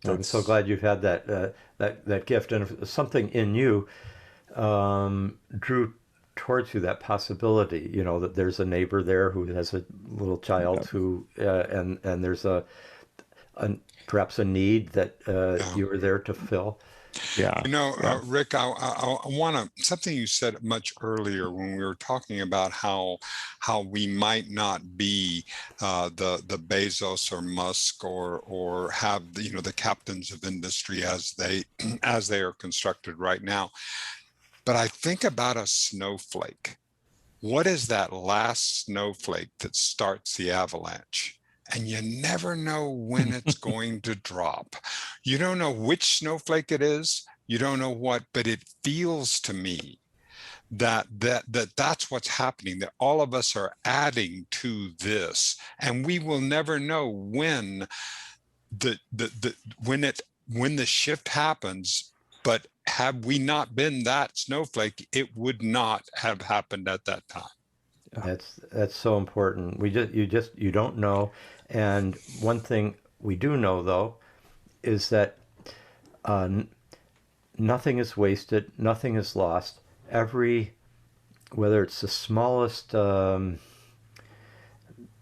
I'm so glad you've had that gift, and if something in you drew towards you that possibility. That there's a neighbor there who has a little child who, and there's perhaps a need that you were there to fill. Yeah. Rick, I want to, something you said much earlier when we were talking about how we might not be the Bezos or Musk or have the captains of industry as they are constructed right now. But I think about a snowflake. What is that last snowflake that starts the avalanche? And you never know when it's going to drop. You don't know which snowflake it is. You don't know what, but it feels to me that's what's happening, that all of us are adding to this, and we will never know when when the shift happens. But had we not been that snowflake, it would not have happened at that time. That's so important. You don't know. And one thing we do know, though, is that nothing is wasted, nothing is lost. Whether it's the smallest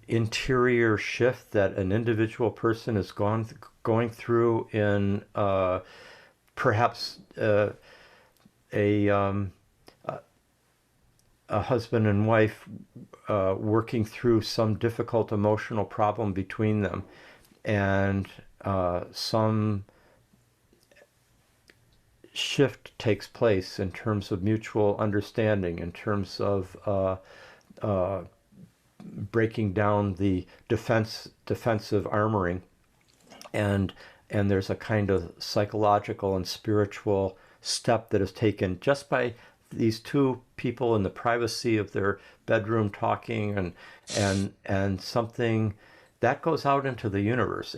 interior shift that an individual person is going through in perhaps a husband and wife working through some difficult emotional problem between them, and some shift takes place in terms of mutual understanding, in terms of breaking down the defensive armoring, and there's a kind of psychological and spiritual step that is taken just by these two people in the privacy of their bedroom talking, and something that goes out into the universe.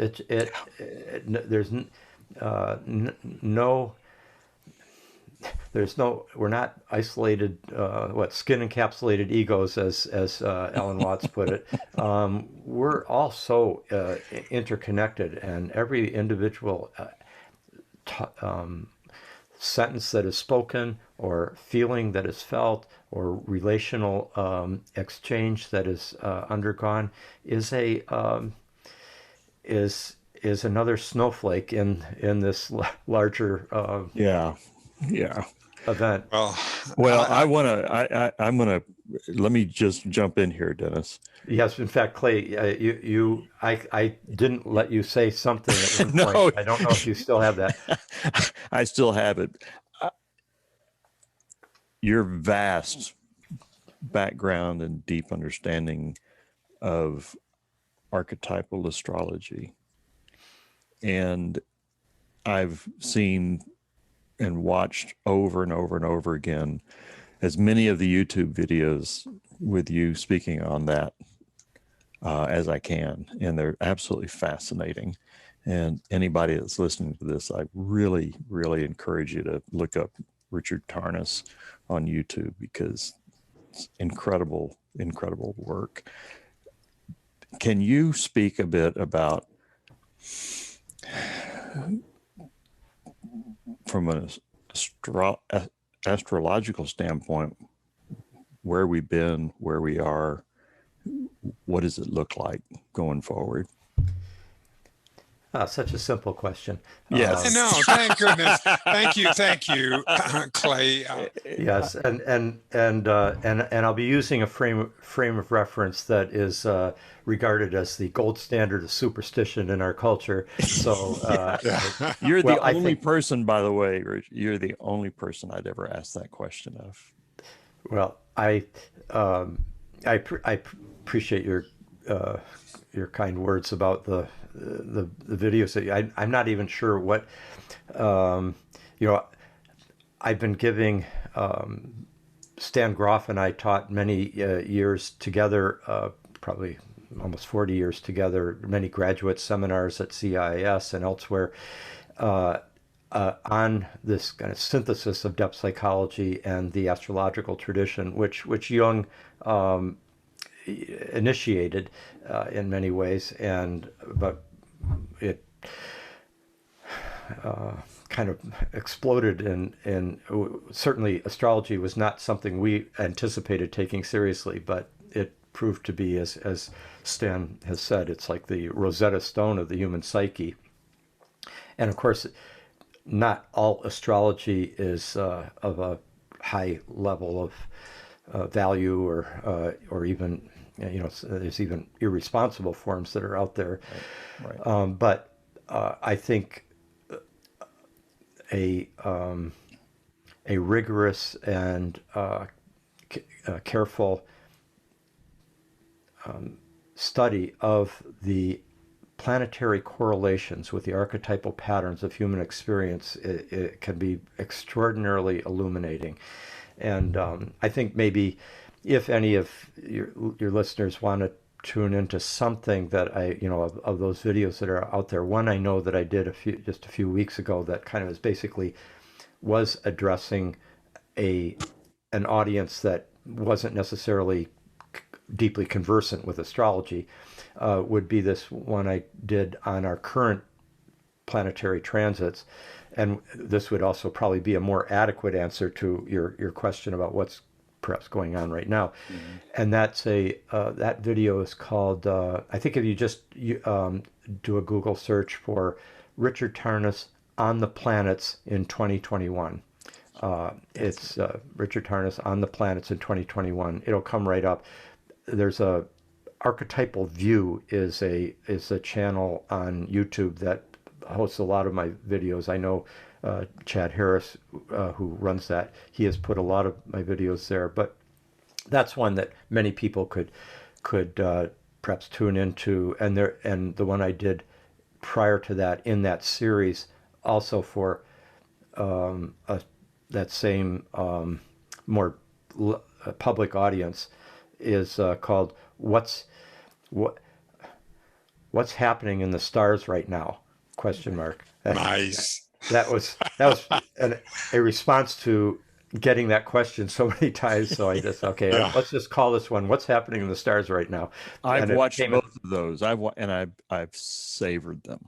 There's no, we're not isolated, skin encapsulated egos, as Alan Watts put it. We're all so interconnected, and every individual sentence that is spoken, or feeling that is felt, or relational exchange that is undergone is is another snowflake in this larger yeah event. Well, I'm gonna let me just jump in here, Dennis. Yes, in fact, Clay, I didn't let you say something at one No, point. I don't know if you still have that. I still have it. Your vast background and deep understanding of archetypal astrology, and I've seen and watched over and over and over again as many of the YouTube videos with you speaking on that as I can, and they're absolutely fascinating. And anybody that's listening to this, I really, really encourage you to look up Richard Tarnas on YouTube, because it's incredible, incredible work. Can you speak a bit about, from an astrological standpoint, where we've been, where we are, what does it look like going forward? Such a simple question. Yes. I know. Thank goodness. Thank you, Clay. Yes, and I'll be using a frame of reference that is regarded as the gold standard of superstition in our culture. So you're the only person, by the way, Rich, you're the only person I'd ever asked that question of. Well, I appreciate your kind words about the videos that I'm not even sure what I've been giving. Stan Groff and I taught many years together, probably almost 40 years together, many graduate seminars at CIIS and elsewhere, on this kind of synthesis of depth psychology and the astrological tradition, which Jung initiated in many ways, but it kind of exploded, and certainly astrology was not something we anticipated taking seriously, but it proved to be, as Stan has said, it's like the Rosetta Stone of the human psyche. And of course, not all astrology is of a high level of value, or even, there's even irresponsible forms that are out there. Right. But I think a rigorous and careful study of the planetary correlations with the archetypal patterns of human experience, it can be extraordinarily illuminating. And I think maybe if any of your listeners want to tune into something that of those videos that are out there, one I know that I did just a few weeks ago that kind of was addressing an audience that wasn't necessarily deeply conversant with astrology, would be this one I did on our current planetary transits. And this would also probably be a more adequate answer to your question about what's perhaps going on right now. Mm-hmm. And that's that video is called, I think if you just do a Google search for Richard Tarnas on the planets in 2021. It's Richard Tarnas on the planets in 2021. It'll come right up. There's a Archetypal View is a channel on YouTube that hosts a lot of my videos. I know Chad Harris, who runs that, he has put a lot of my videos there. But that's one that many people could perhaps tune into. And the one I did prior to that in that series, also for that same more public audience is called what what's happening in the stars right now? Question mark. Nice. That was a response to getting that question so many times. So I just Yeah. let's just call this one "What's happening in the stars right now?" I've And it watched became both of those. I've savored them.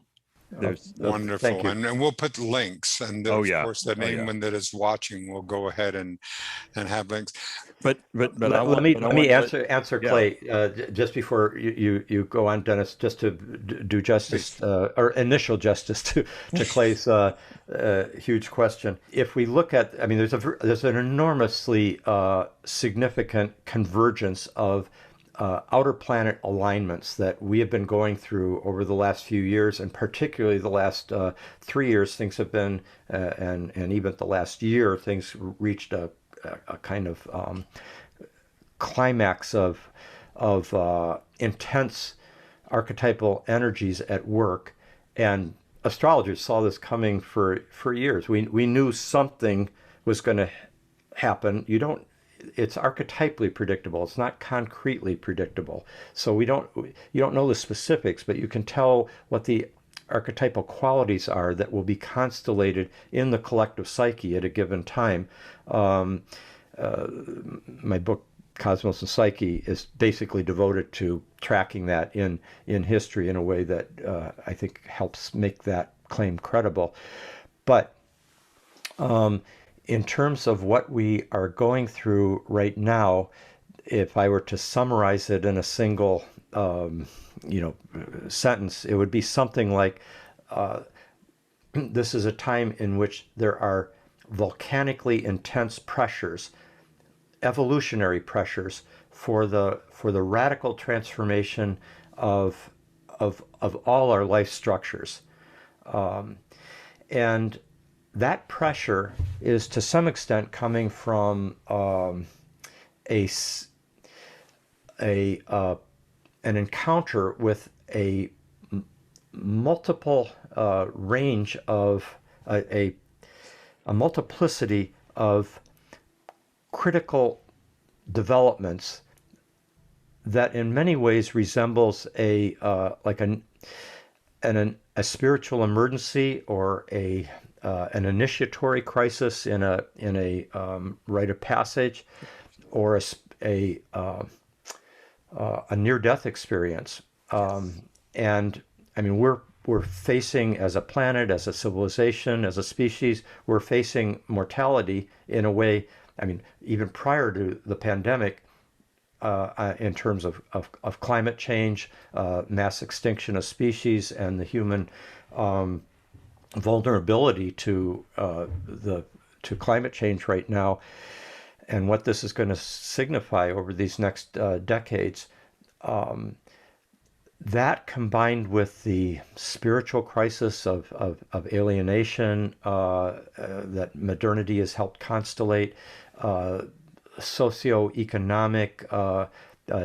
There's Wonderful. thank you. And we'll put links. And Oh of yeah. course, that Oh yeah. anyone that is watching will go ahead and have links. But I Let want me but I let want me to let answer yeah, Clay just before you go on, Dennis, just to do justice Please. or initial justice to Clay's huge question. If we look at, I mean, there's an enormously significant convergence of outer planet alignments that we have been going through over the last few years, and particularly the last 3 years. Things have been, and even the last year, things reached a kind of climax of intense archetypal energies at work, and astrologers saw this coming for years. We knew something was going to happen. It's archetypally predictable. It's not concretely predictable. So you don't know the specifics, but you can tell what the archetypal qualities are that will be constellated in the collective psyche at a given time. My book Cosmos and Psyche is basically devoted to tracking that in history in a way that I think helps make that claim credible. But in terms of what we are going through right now, if I were to summarize it in a single, sentence, it would be something like, "This is a time in which there are volcanically intense pressures, evolutionary pressures for the radical transformation of of all our life structures." And that pressure is to some extent coming from a an encounter with a multiple range of a multiplicity of critical developments that in many ways resembles a like a spiritual emergency or an initiatory crisis in a rite of passage, or a near-death experience. And I mean, we're facing, as a planet, as a civilization, as a species, we're facing mortality in a way. I mean, even prior to the pandemic, in terms of climate change, mass extinction of species, and the human vulnerability to climate change right now, and what this is going to signify over these next decades. That combined with the spiritual crisis of alienation that modernity has helped constellate, socioeconomic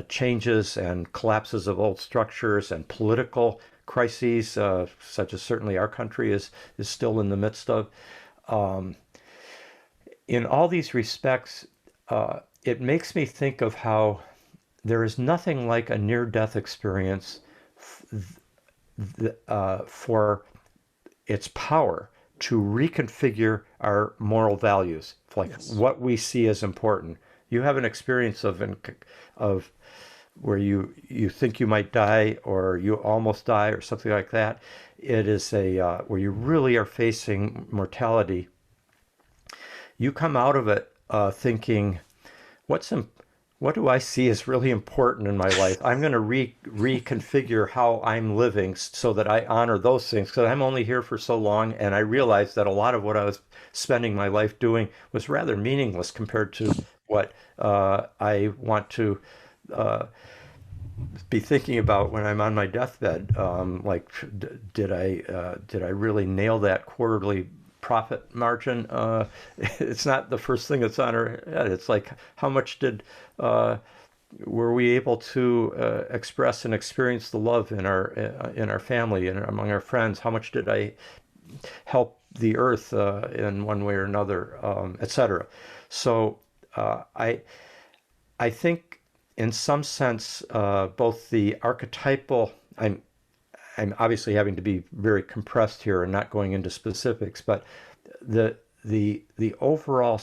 changes and collapses of old structures, and political crises, such as certainly our country is still in the midst of. In all these respects, it makes me think of how there is nothing like a near-death experience for its power to reconfigure our moral values, like yes. what we see as important. You have an experience of where you think you might die, or you almost die, or something like that. It is where you really are facing mortality. You come out of it thinking, what do I see as really important in my life? I'm going to reconfigure how I'm living so that I honor those things, because I'm only here for so long, and I realized that a lot of what I was spending my life doing was rather meaningless compared to what I want to be thinking about when I'm on my deathbed. Like, did I really nail that quarterly profit margin? It's not the first thing that's on our head. It's like, how much were we able to express and experience the love in our family and among our friends? How much did I help the earth in one way or another, etc. So I think in some sense both the archetypal, I'm obviously having to be very compressed here and not going into specifics, but the overall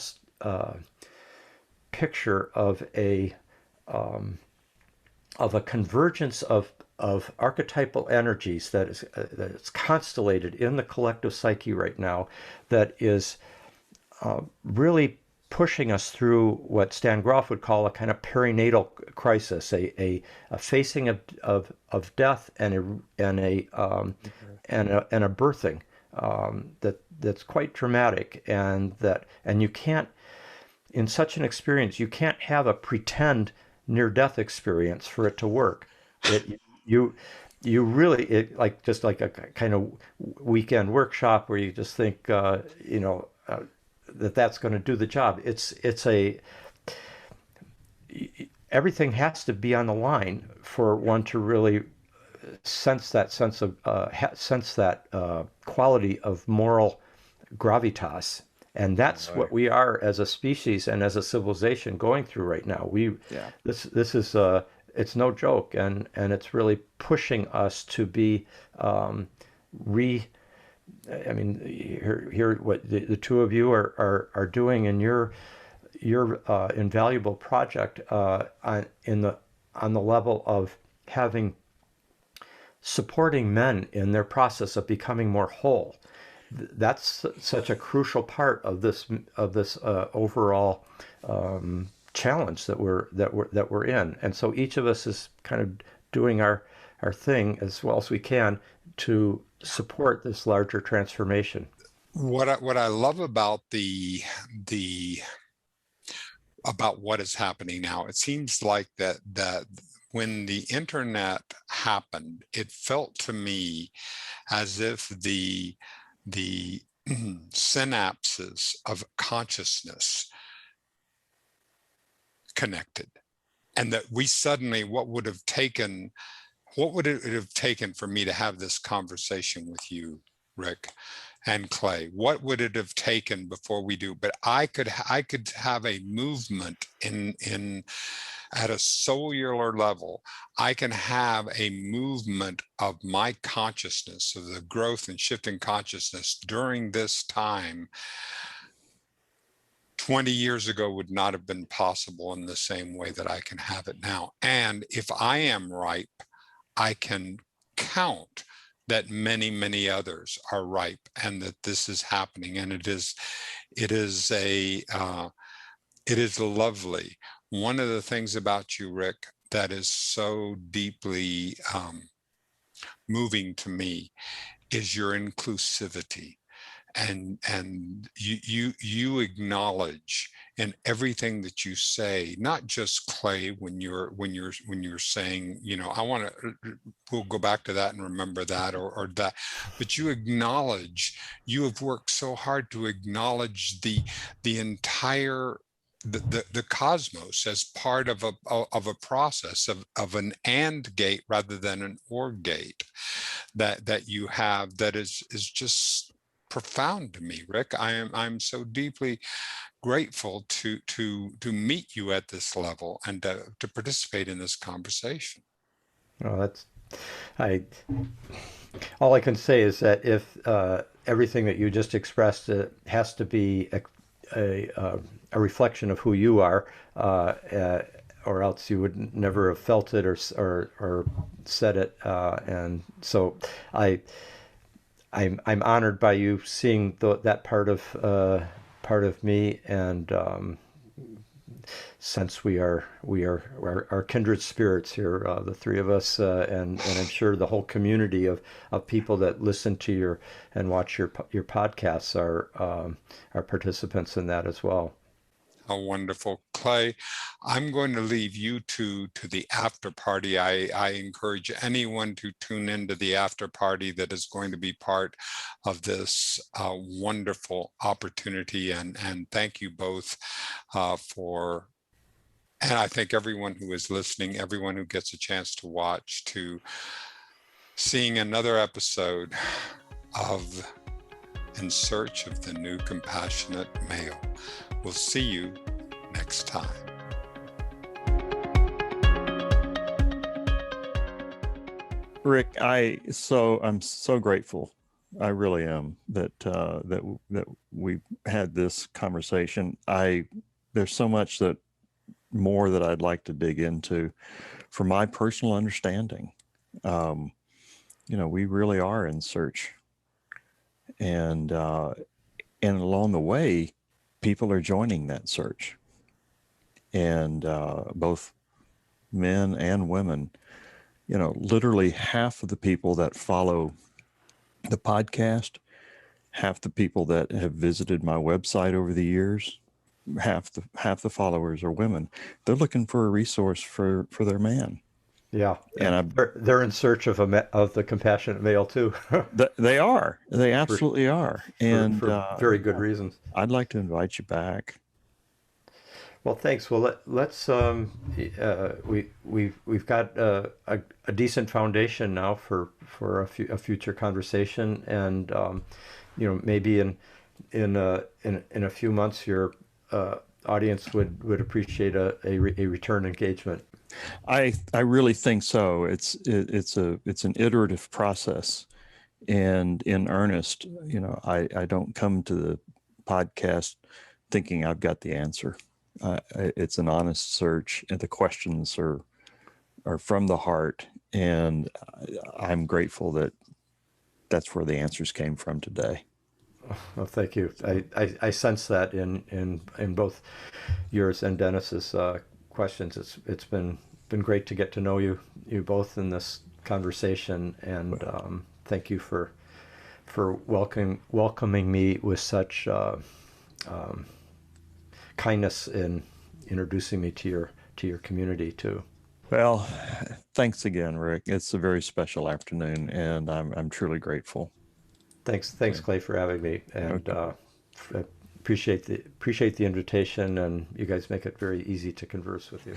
picture of a convergence of archetypal energies that is constellated in the collective psyche right now, that is really pushing us through what Stan Grof would call a kind of perinatal crisis, a facing of death and a birthing that's quite dramatic, and you can't, in such an experience, you can't have a pretend near-death experience for it to work. You really, like just like a kind of weekend workshop where you just think that's going to do the job. Everything has to be on the line for one to really sense that quality of moral gravitas. And that's right. What we are as a species and as a civilization going through right now. This is it's no joke, and it's really pushing us to be I mean, here what the two of you are doing in your invaluable project on the level of supporting men in their process of becoming more whole. That's such a crucial part of this overall challenge that we're in, and so each of us is kind of doing our thing as well as we can to support this larger transformation. What I love about about what is happening now, it seems like that when the internet happened, it felt to me as if the synapses of consciousness connected, and that we suddenly, what would it have taken for me to have this conversation with you, Rick and Clay? What would it have taken before we do? But I could have a movement in at a cellular level. I can have a movement of my consciousness, of the growth and shift in consciousness during this time. 20 years ago would not have been possible in the same way that I can have it now. And if I am ripe, I can count that many others are ripe, and that this is happening. And it is lovely. One of the things about you, Rick, that is so deeply moving to me is your inclusivity. And you acknowledge in everything that you say, not just Clay, when you're saying, I want to, we'll go back to that and remember that, or that, but you have worked so hard to acknowledge the entire the cosmos as part of a process of an and gate rather than an or gate that you have, that is just profound to me, Rick. I'm so deeply grateful to meet you at this level and to participate in this conversation. Well, all I can say is that if everything that you just expressed has to be a reflection of who you are, or else you would never have felt it or said it, and so I'm honored by you seeing that part of me, and since we are kindred spirits here, the three of us, and I'm sure the whole community of people that listen to your and watch your podcasts are participants in that as well. How wonderful. Clay, I'm going to leave you to the after party. I encourage anyone to tune into the after party that is going to be part of this wonderful opportunity. And thank you both for, and I thank everyone who is listening, everyone who gets a chance to watch, to seeing another episode of in search of the new compassionate male. We'll see you next time. Rick, I'm so grateful. I really am that we had this conversation. There's so much more that I'd like to dig into for my personal understanding. We really are in search, and along the way, people are joining that search, and both men and women. Literally half of the people that follow the podcast, half the people that have visited my website over the years, half the followers are women. They're looking for a resource for their man. Yeah, and they're in search of the compassionate male too. They are. They absolutely are, and for very good reasons. I'd like to invite you back. Well, thanks. Well, let's we've got a decent foundation now for a future conversation, and maybe in a few months your audience would appreciate a return engagement. I really think so. It's an iterative process, and in earnest, I don't come to the podcast thinking I've got the answer. It's an honest search, and the questions are from the heart, and I'm grateful that that's where the answers came from today. Well, thank you. I sense that in both yours and Dennis's questions. It's been great to get to know you both in this conversation, and thank you for welcoming me with such kindness in introducing me to your community too. Well, thanks again, Rick. It's a very special afternoon, and I'm truly grateful. Thanks, Clay, for having me, and appreciate the invitation. And you guys make it very easy to converse with you.